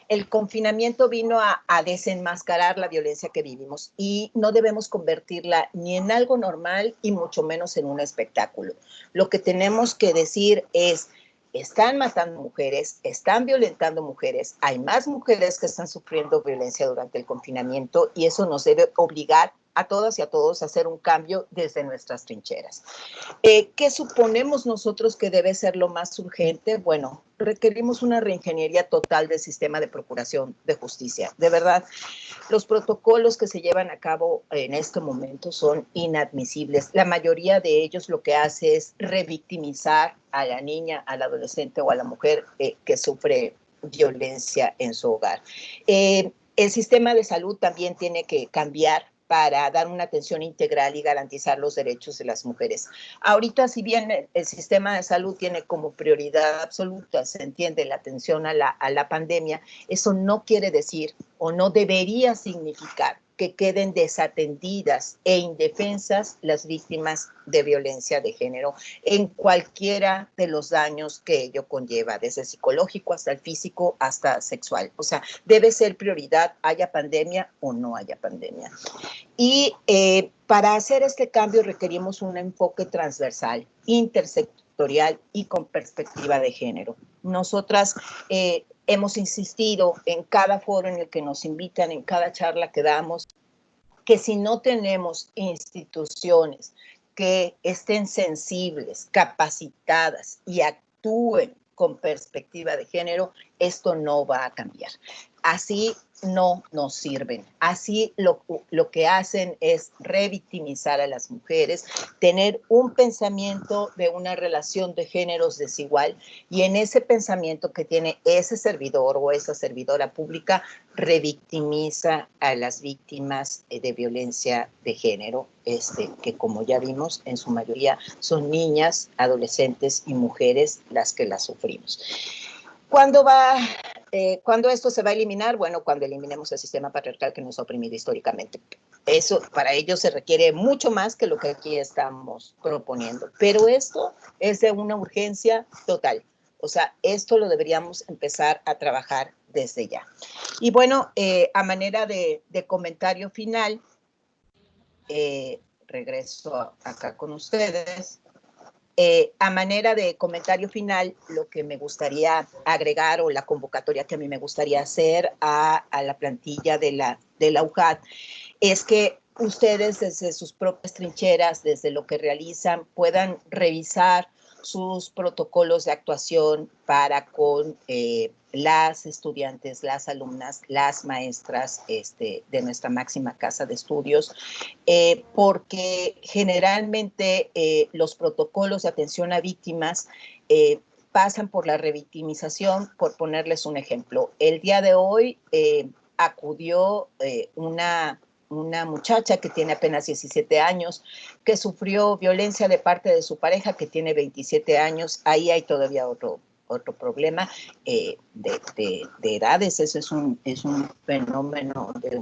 el confinamiento vino a desenmascarar la violencia que vivimos y no debemos convertirla ni en algo normal y mucho menos en un espectáculo. Lo que tenemos que decir es, están matando mujeres, están violentando mujeres, hay más mujeres que están sufriendo violencia durante el confinamiento y eso nos debe obligar a todas y a todos a hacer un cambio desde nuestras trincheras. ¿Qué suponemos nosotros que debe ser lo más urgente? Bueno, requerimos una reingeniería total del sistema de procuración de justicia. De verdad, los protocolos que se llevan a cabo en este momento son inadmisibles. La mayoría de ellos lo que hace es revictimizar a la niña, al adolescente o a la mujer que sufre violencia en su hogar. El sistema de salud también tiene que cambiar para dar una atención integral y garantizar los derechos de las mujeres. Ahorita, si bien el sistema de salud tiene como prioridad absoluta, se entiende, la atención a la pandemia, eso no quiere decir o no debería significar que queden desatendidas e indefensas las víctimas de violencia de género en cualquiera de los daños que ello conlleva, desde psicológico hasta el físico hasta sexual. O sea, debe ser prioridad, haya pandemia o no haya pandemia. Y para hacer este cambio requerimos un enfoque transversal, intersectorial y con perspectiva de género. Nosotras hemos insistido en cada foro en el que nos invitan, en cada charla que damos, que si no tenemos instituciones que estén sensibles, capacitadas y actúen con perspectiva de género, esto no va a cambiar. Así no nos sirven. Así lo que hacen es revictimizar a las mujeres, tener un pensamiento de una relación de géneros desigual, y en ese pensamiento que tiene ese servidor o esa servidora pública, revictimiza a las víctimas de violencia de género, que como ya vimos, en su mayoría son niñas, adolescentes y mujeres las que las sufrimos. ¿Cuándo esto se va a eliminar? Bueno, cuando eliminemos el sistema patriarcal que nos ha oprimido históricamente. Eso, para ello se requiere mucho más que lo que aquí estamos proponiendo. Pero esto es de una urgencia total. O sea, esto lo deberíamos empezar a trabajar desde ya. Y bueno, a manera de comentario final, regreso acá con ustedes. A manera de comentario final, lo que me gustaría agregar, o la convocatoria que a mí me gustaría hacer a la plantilla de la UJAT, es que ustedes desde sus propias trincheras, desde lo que realizan, puedan revisar sus protocolos de actuación para con las estudiantes, las alumnas, las maestras de nuestra máxima casa de estudios, porque generalmente los protocolos de atención a víctimas pasan por la revictimización. Por ponerles un ejemplo, el día de hoy acudió una muchacha que tiene apenas 17 años, que sufrió violencia de parte de su pareja, que tiene 27 años. Ahí hay todavía otro problema de edades. Eso es un fenómeno de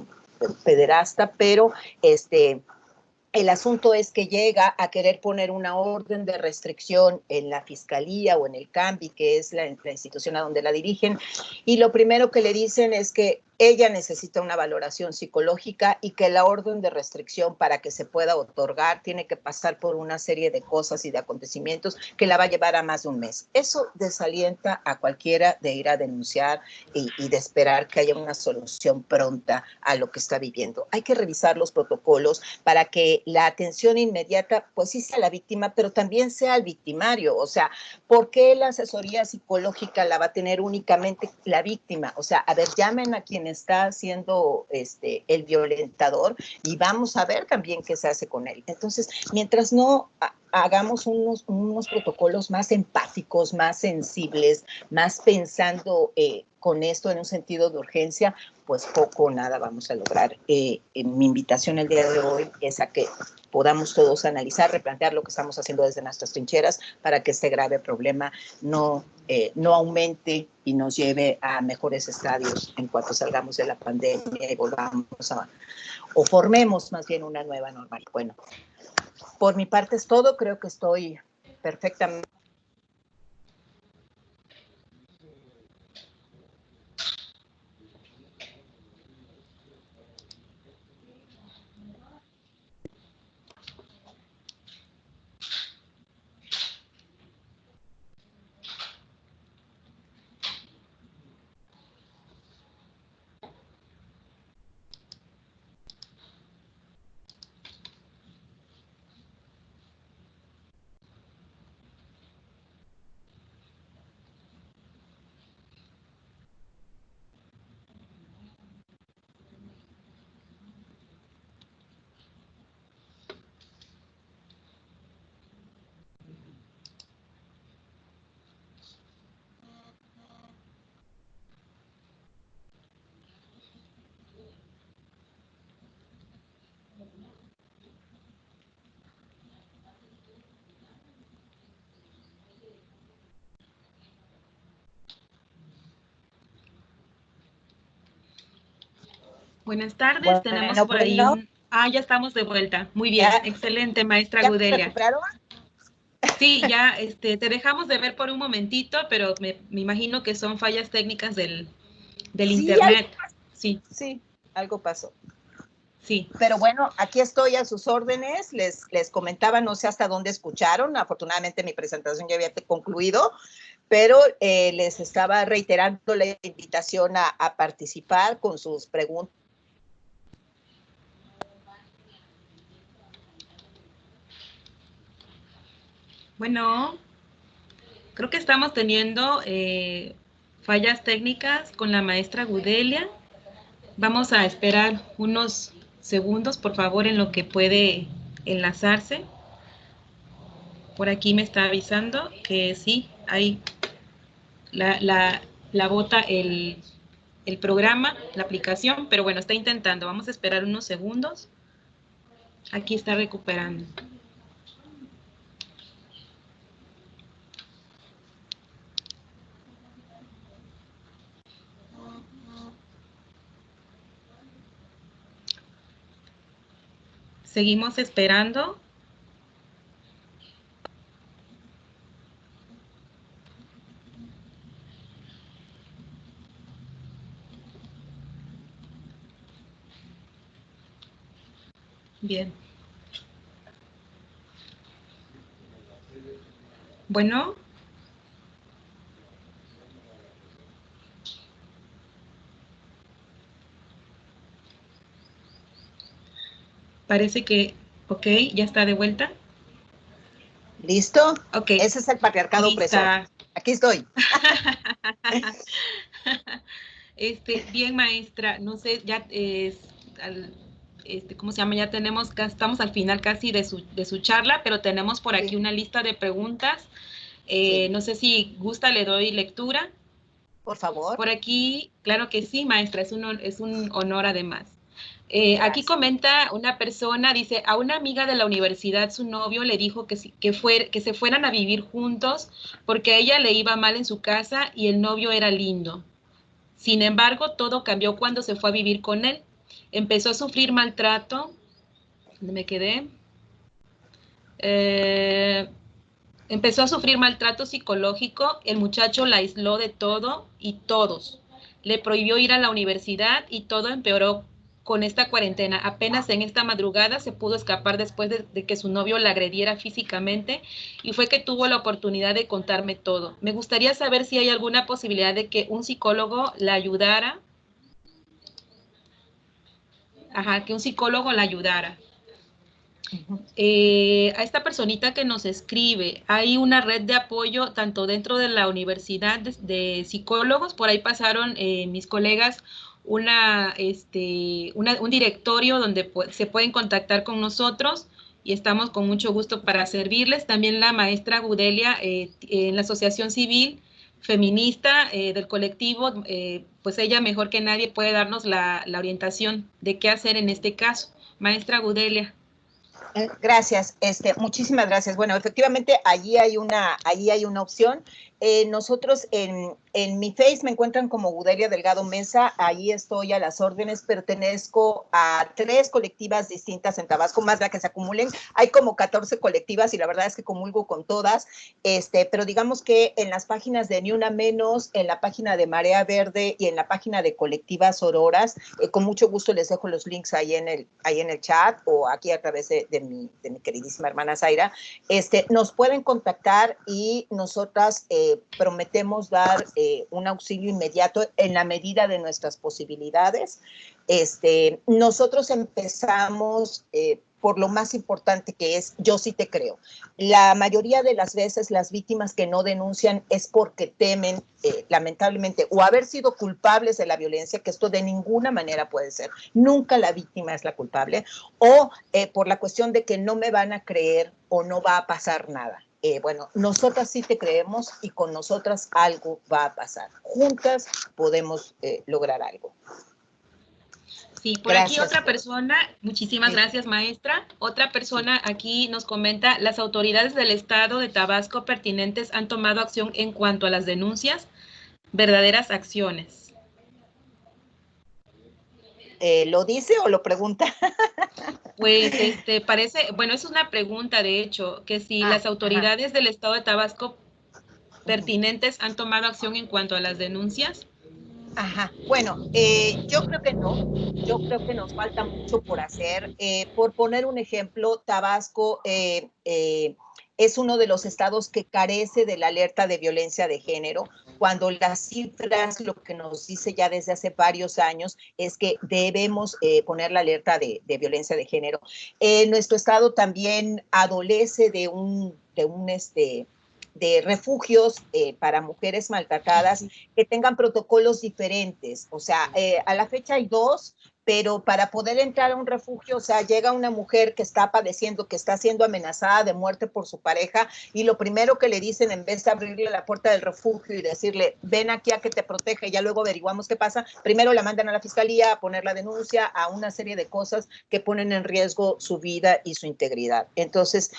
pederasta, pero el asunto es que llega a querer poner una orden de restricción en la fiscalía o en el CAMBI, que es la institución a donde la dirigen, y lo primero que le dicen es que ella necesita una valoración psicológica y que la orden de restricción, para que se pueda otorgar, tiene que pasar por una serie de cosas y de acontecimientos que la va a llevar a más de un mes. Eso desalienta a cualquiera de ir a denunciar y de esperar que haya una solución pronta a lo que está viviendo. Hay que revisar los protocolos para que la atención inmediata, pues sí sea la víctima, pero también sea el victimario. O sea, ¿por qué la asesoría psicológica la va a tener únicamente la víctima? O sea, a ver, llamen a quien está siendo el violentador y vamos a ver también qué se hace con él. Entonces, mientras no hagamos unos protocolos más empáticos, más sensibles, más pensando con esto en un sentido de urgencia, pues poco o nada vamos a lograr. Mi invitación el día de hoy es a que podamos todos analizar, replantear lo que estamos haciendo desde nuestras trincheras para que este grave problema no aumente y nos lleve a mejores estadios en cuanto salgamos de la pandemia y volvamos o formemos más bien una nueva normalidad. Bueno, por mi parte es todo. Creo que estoy perfectamente. Buenas tardes, tenemos por ahí un... ya estamos de vuelta. Muy bien, excelente, maestra Gudelia. ¿Ya recuperaron? Sí, ya te dejamos de ver por un momentito, pero me imagino que son fallas técnicas del internet. Sí, algo pasó. Sí. Pero bueno, aquí estoy a sus órdenes. Les comentaba, no sé hasta dónde escucharon. Afortunadamente mi presentación ya había concluido, pero les estaba reiterando la invitación a participar con sus preguntas. Bueno, creo que estamos teniendo fallas técnicas con la maestra Gudelia. Vamos a esperar unos segundos, por favor, en lo que puede enlazarse. Por aquí me está avisando que sí, ahí la bota el programa, la aplicación, pero bueno, está intentando. Vamos a esperar unos segundos. Aquí está recuperando. Seguimos esperando. Bien. Bueno. Parece que, ok, ya está de vuelta. ¿Listo? Ok. Ese es el patriarcado opresor. Aquí estoy. Bien, maestra, no sé, ya ¿cómo se llama? Ya estamos al final casi de su charla, pero tenemos por aquí una lista de preguntas. No sé si gusta, le doy lectura. Por favor. Por aquí, claro que sí, maestra, es un honor además. Aquí comenta una persona, dice, a una amiga de la universidad su novio le dijo que se fueran a vivir juntos porque a ella le iba mal en su casa y el novio era lindo. Sin embargo, todo cambió cuando se fue a vivir con él. Empezó a sufrir maltrato. ¿Dónde me quedé? Empezó a sufrir maltrato psicológico. El muchacho la aisló de todo y todos. Le prohibió ir a la universidad y todo empeoró con esta cuarentena. Apenas en esta madrugada se pudo escapar después de que su novio la agrediera físicamente y fue que tuvo la oportunidad de contarme todo. Me gustaría saber si hay alguna posibilidad de que un psicólogo la ayudara. Que un psicólogo la ayudara. A esta personita que nos escribe, hay una red de apoyo tanto dentro de la universidad de psicólogos, por ahí pasaron mis colegas un directorio donde se pueden contactar con nosotros y estamos con mucho gusto para servirles. También la maestra Gudelia en la Asociación Civil Feminista del colectivo, pues ella mejor que nadie puede darnos la orientación de qué hacer en este caso. Maestra Gudelia. Gracias, muchísimas gracias. Bueno, efectivamente, allí hay una opción. Nosotros en mi Face me encuentran como Gudelia Delgado Mesa, ahí estoy a las órdenes, pertenezco a 3 colectivas distintas en Tabasco, más de que se acumulen, hay como 14 colectivas y la verdad es que comulgo con todas, pero digamos que en las páginas de Ni Una Menos, en la página de Marea Verde y en la página de Colectivas Auroras, con mucho gusto les dejo los links ahí en el chat o aquí a través de mi queridísima hermana Zaira, nos pueden contactar y nosotras prometemos dar un auxilio inmediato en la medida de nuestras posibilidades. Nosotros empezamos por lo más importante que es, yo sí te creo. La mayoría de las veces las víctimas que no denuncian es porque temen, lamentablemente, o haber sido culpables de la violencia, que esto de ninguna manera puede ser. Nunca la víctima es la culpable, o por la cuestión de que no me van a creer o no va a pasar nada. Bueno, nosotras sí te creemos y con nosotras algo va a pasar. Juntas podemos lograr algo. Sí, por gracias. Aquí otra persona, muchísimas gracias, maestra. Otra persona aquí nos comenta, las autoridades del estado de Tabasco pertinentes han tomado acción en cuanto a las denuncias, verdaderas acciones. ¿Lo dice o lo pregunta? Pues parece, bueno, es una pregunta de hecho, que si las autoridades del estado de Tabasco pertinentes han tomado acción en cuanto a las denuncias. Bueno, yo creo que no, yo creo que nos falta mucho por hacer. Por poner un ejemplo, Tabasco es uno de los estados que carece de la alerta de violencia de género, cuando las cifras lo que nos dice ya desde hace varios años es que debemos poner la alerta de violencia de género. Nuestro estado también adolece de de refugios para mujeres maltratadas que tengan protocolos diferentes. O sea, a la fecha hay 2, pero para poder entrar a un refugio, o sea, llega una mujer que está padeciendo, que está siendo amenazada de muerte por su pareja, y lo primero que le dicen, en vez de abrirle la puerta del refugio y decirle, ven aquí a que te proteja, y ya luego averiguamos qué pasa, primero la mandan a la fiscalía a poner la denuncia, a una serie de cosas que ponen en riesgo su vida y su integridad. Entonces,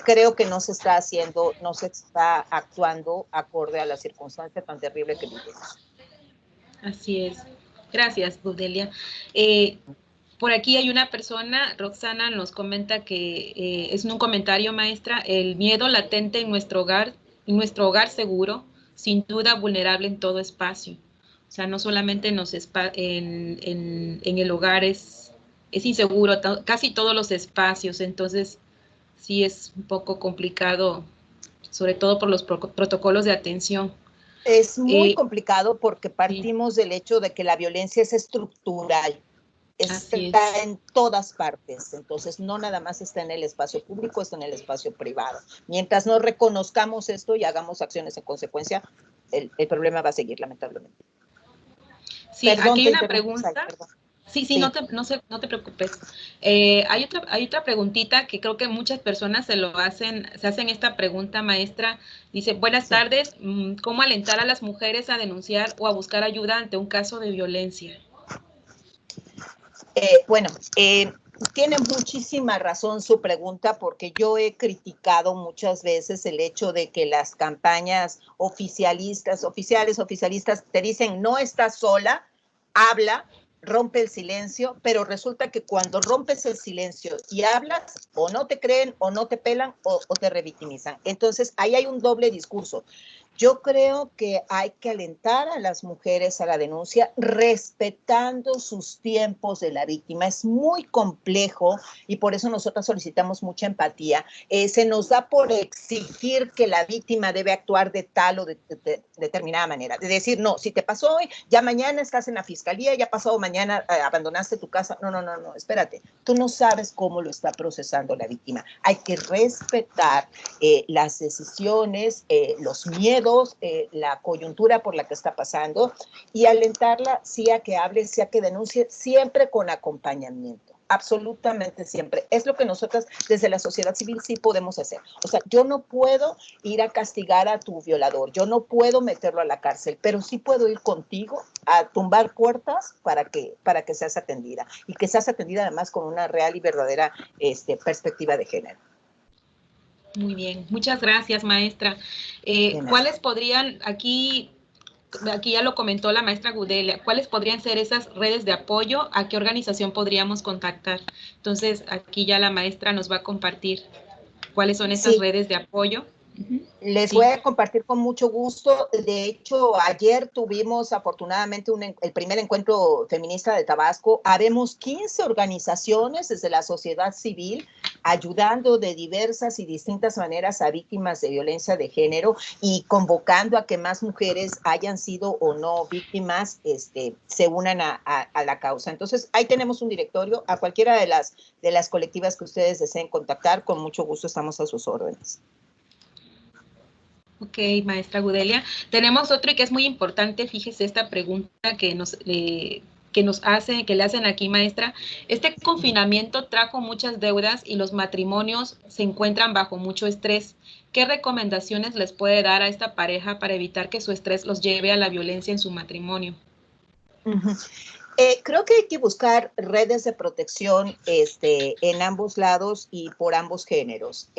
creo que no se está haciendo, no se está actuando acorde a la circunstancia tan terrible que vivimos. Así es. Gracias, Gudelia. Por aquí hay una persona, Roxana, nos comenta que es un comentario, maestra, el miedo latente en nuestro hogar seguro, sin duda vulnerable en todo espacio. O sea, no solamente en el hogar es inseguro, casi todos los espacios, entonces sí es un poco complicado, sobre todo por los protocolos de atención. Es muy complicado porque partimos del hecho de que la violencia es estructural, está en todas partes, entonces no nada más está en el espacio público, está en el espacio privado. Mientras no reconozcamos esto y hagamos acciones en consecuencia, el problema va a seguir, lamentablemente. Sí, perdón, aquí hay una pregunta. Sí, no te preocupes. Hay otra preguntita que creo que muchas personas se hacen esta pregunta, maestra. Dice, buenas tardes, ¿cómo alentar a las mujeres a denunciar o a buscar ayuda ante un caso de violencia? Tiene muchísima razón su pregunta, porque yo he criticado muchas veces el hecho de que las campañas oficialistas te dicen, no estás sola, habla, rompe el silencio, pero resulta que cuando rompes el silencio y hablas, o no te creen, o no te pelan, o te revictimizan. Entonces, ahí hay un doble discurso. Yo creo que hay que alentar a las mujeres a la denuncia respetando sus tiempos de la víctima. Es muy complejo y por eso nosotros solicitamos mucha empatía. Se nos da por exigir que la víctima debe actuar de tal o de determinada manera. De decir, no, si te pasó hoy, ya mañana estás en la fiscalía, ya pasado mañana abandonaste tu casa. No, espérate. Tú no sabes cómo lo está procesando la víctima. Hay que respetar las decisiones, los miedos, la coyuntura por la que está pasando, y alentarla sí a que hable, sí a que denuncie, siempre con acompañamiento, absolutamente siempre. Es lo que nosotras desde la sociedad civil sí podemos hacer. O sea, yo no puedo ir a castigar a tu violador, yo no puedo meterlo a la cárcel, pero sí puedo ir contigo a tumbar puertas para que seas atendida, y que seas atendida además con una real y verdadera perspectiva de género. Muy bien, muchas gracias, maestra. ¿Cuáles podrían, aquí ya lo comentó la maestra Gudelia, cuáles podrían ser esas redes de apoyo? ¿A qué organización podríamos contactar? Entonces, aquí ya la maestra nos va a compartir cuáles son esas redes de apoyo. Les voy a compartir con mucho gusto. De hecho, ayer tuvimos afortunadamente el primer encuentro feminista de Tabasco. Habemos 15 organizaciones desde la sociedad civil ayudando de diversas y distintas maneras a víctimas de violencia de género y convocando a que más mujeres, hayan sido o no víctimas, se unan a la causa. Entonces, ahí tenemos un directorio. A cualquiera de las colectivas que ustedes deseen contactar, con mucho gusto estamos a sus órdenes. Ok, maestra Gudelia. Tenemos otro y que es muy importante, fíjese esta pregunta que le hacen aquí, maestra. Este confinamiento trajo muchas deudas y los matrimonios se encuentran bajo mucho estrés. ¿Qué recomendaciones les puede dar a esta pareja para evitar que su estrés los lleve a la violencia en su matrimonio? Creo que hay que buscar redes de protección en ambos lados y por ambos géneros.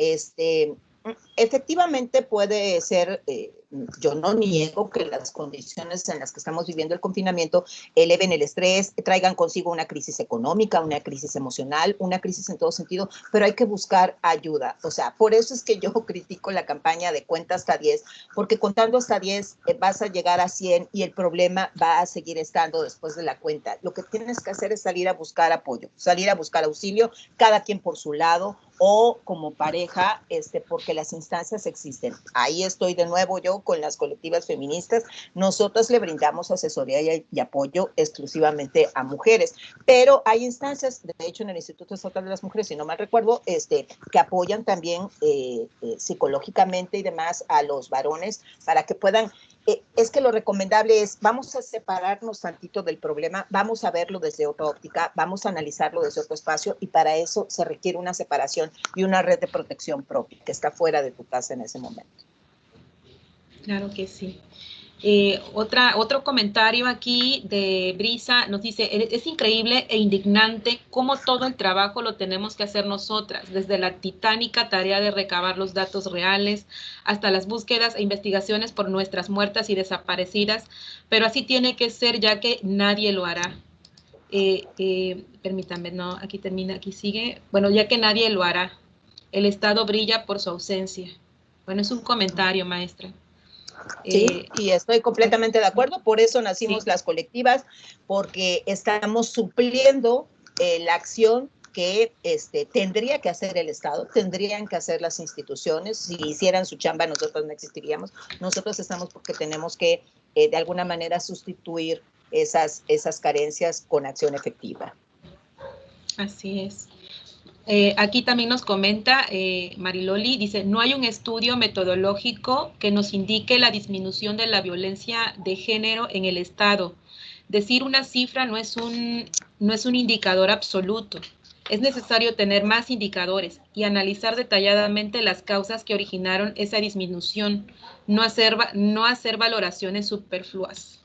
Efectivamente puede ser, yo no niego que las condiciones en las que estamos viviendo el confinamiento eleven el estrés, traigan consigo una crisis económica, una crisis emocional, una crisis en todo sentido, pero hay que buscar ayuda. O sea, por eso es que yo critico la campaña de cuenta hasta 10, porque contando hasta 10 vas a llegar a 100 y el problema va a seguir estando después de la cuenta. Lo que tienes que hacer es salir a buscar apoyo, salir a buscar auxilio, cada quien por su lado. o como pareja, porque las instancias existen. Ahí estoy de nuevo yo con las colectivas feministas. Nosotras le brindamos asesoría y apoyo exclusivamente a mujeres, pero hay instancias, de hecho en el Instituto Estatal de las Mujeres, si no mal recuerdo, que apoyan también psicológicamente y demás a los varones para que puedan. Es que lo recomendable es, vamos a separarnos tantito del problema, vamos a verlo desde otra óptica, vamos a analizarlo desde otro espacio, y para eso se requiere una separación y una red de protección propia que está fuera de tu casa en ese momento. Claro que sí. Otro comentario aquí de Brisa nos dice, es increíble e indignante cómo todo el trabajo lo tenemos que hacer nosotras, desde la titánica tarea de recabar los datos reales hasta las búsquedas e investigaciones por nuestras muertas y desaparecidas, pero así tiene que ser ya que nadie lo hará. Permítanme, no, aquí termina, aquí sigue. Bueno, ya que nadie lo hará, el Estado brilla por su ausencia. Bueno, es un comentario, maestra. Sí, y estoy completamente de acuerdo, por eso nacimos las colectivas, porque estamos supliendo la acción que tendría que hacer el Estado, tendrían que hacer las instituciones. Si hicieran su chamba, nosotros no existiríamos. Nosotros estamos porque tenemos que, de alguna manera, sustituir esas carencias con acción efectiva. Así es. Aquí también nos comenta Mariloli, dice, no hay un estudio metodológico que nos indique la disminución de la violencia de género en el Estado. Decir una cifra no es un indicador absoluto. Es necesario tener más indicadores y analizar detalladamente las causas que originaron esa disminución, no hacer valoraciones superfluas.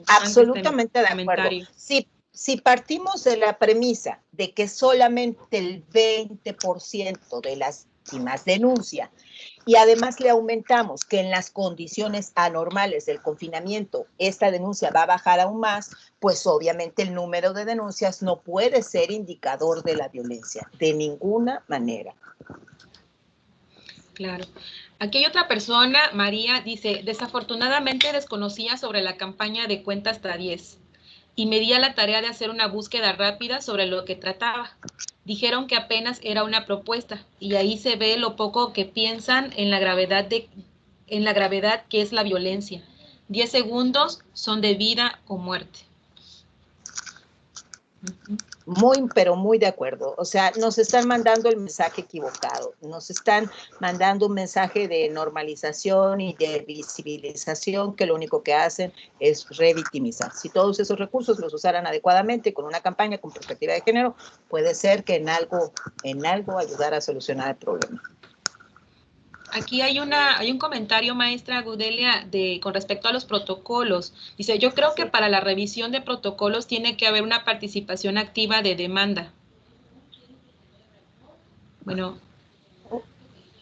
Absolutamente de acuerdo. Si partimos de la premisa de que solamente el 20% de las víctimas denuncia y además le aumentamos que en las condiciones anormales del confinamiento esta denuncia va a bajar aún más, pues obviamente el número de denuncias no puede ser indicador de la violencia, de ninguna manera. Claro. Aquí hay otra persona, María, dice, desafortunadamente desconocía sobre la campaña de Cuenta hasta 10 y me di a la tarea de hacer una búsqueda rápida sobre lo que trataba. Dijeron que apenas era una propuesta y ahí se ve lo poco que piensan en la gravedad que es la violencia. 10 segundos son de vida o muerte. Muy, pero muy de acuerdo. O sea, nos están mandando el mensaje equivocado. Nos están mandando un mensaje de normalización y de visibilización que lo único que hacen es revictimizar. Si todos esos recursos los usaran adecuadamente con una campaña con perspectiva de género, puede ser que en algo ayudara a solucionar el problema. Aquí hay un comentario, maestra Gudelia, con respecto a los protocolos. Dice, yo creo que para la revisión de protocolos tiene que haber una participación activa de demanda. Bueno.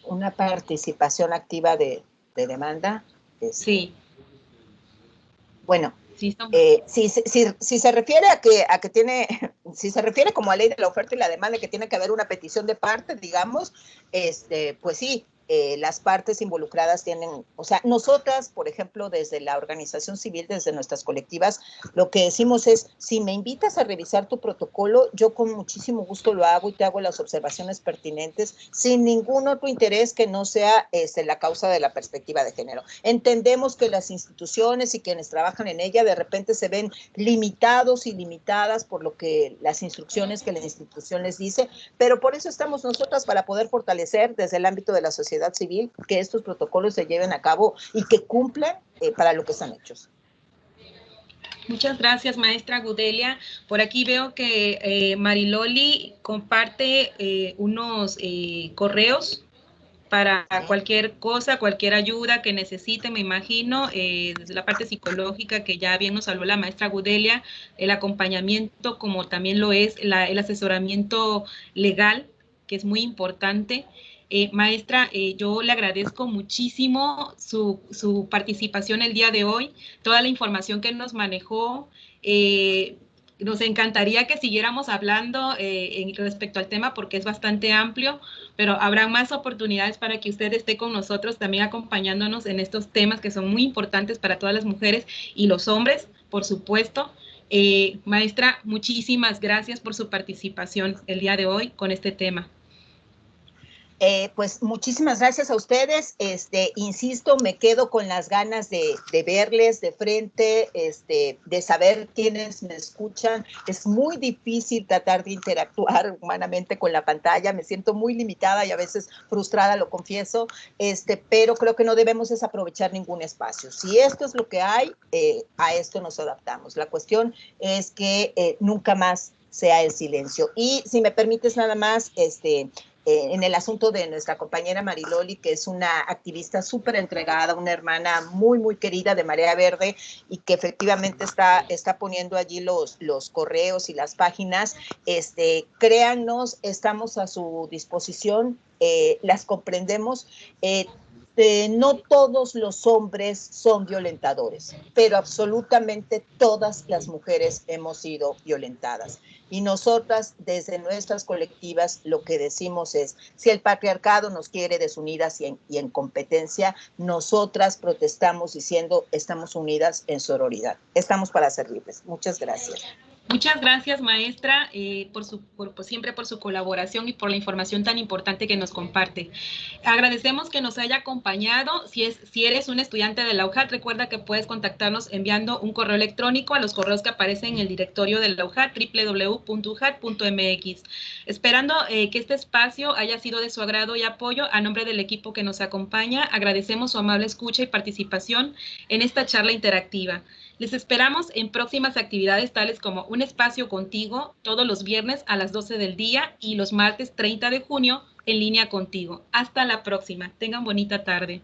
Una participación activa de demanda. Sí. Bueno, si se refiere a que tiene, si se refiere como a ley de la oferta y la demanda, que tiene que haber una petición de parte, digamos, pues sí. Las partes involucradas tienen, o sea, nosotras, por ejemplo, desde la organización civil, desde nuestras colectivas, lo que decimos es, si me invitas a revisar tu protocolo, yo con muchísimo gusto lo hago y te hago las observaciones pertinentes sin ningún otro interés que no sea la causa de la perspectiva de género. Entendemos que las instituciones y quienes trabajan en ella de repente se ven limitados y limitadas por lo que las instrucciones que la institución les dice, pero por eso estamos nosotras para poder fortalecer desde el ámbito de la sociedad civil que estos protocolos se lleven a cabo y que cumplan para lo que están hechos. Muchas gracias, maestra Gudelia. Por aquí veo que Mariloli comparte unos correos para cualquier cosa, cualquier ayuda que necesite, me imagino, desde la parte psicológica que ya bien nos habló la maestra Gudelia, el acompañamiento, como también lo es el asesoramiento legal, que es muy importante. Maestra, yo le agradezco muchísimo su participación el día de hoy, toda la información que nos manejó. Nos encantaría que siguiéramos hablando respecto al tema porque es bastante amplio, pero habrá más oportunidades para que usted esté con nosotros también acompañándonos en estos temas que son muy importantes para todas las mujeres y los hombres, por supuesto. Maestra, muchísimas gracias por su participación el día de hoy con este tema. Pues muchísimas gracias a ustedes. Insisto, me quedo con las ganas de verles de frente, de saber quiénes me escuchan. Es muy difícil tratar de interactuar humanamente con la pantalla. Me siento muy limitada y a veces frustrada, lo confieso, pero creo que no debemos desaprovechar ningún espacio. Si esto es lo que hay, a esto nos adaptamos. La cuestión es que nunca más sea el silencio. Y si me permites nada más, en el asunto de nuestra compañera Mariloli, que es una activista súper entregada, una hermana muy, muy querida de Marea Verde y que efectivamente está poniendo allí los correos y las páginas. Créannos, estamos a su disposición, las comprendemos. No todos los hombres son violentadores, pero absolutamente todas las mujeres hemos sido violentadas. Y nosotras, desde nuestras colectivas, lo que decimos es, si el patriarcado nos quiere desunidas y en competencia, nosotras protestamos diciendo, estamos unidas en sororidad. Estamos para servirles. Muchas gracias. Muchas gracias, maestra, siempre por su colaboración y por la información tan importante que nos comparte. Agradecemos que nos haya acompañado. Si eres un estudiante de la UJAT, recuerda que puedes contactarnos enviando un correo electrónico a los correos que aparecen en el directorio de la UJAT, www.ujat.mx. Esperando que este espacio haya sido de su agrado y apoyo, a nombre del equipo que nos acompaña, agradecemos su amable escucha y participación en esta charla interactiva. Les esperamos en próximas actividades tales como Un Espacio Contigo, todos los viernes a las 12 del día y los martes 30 de junio en línea contigo. Hasta la próxima. Tengan bonita tarde.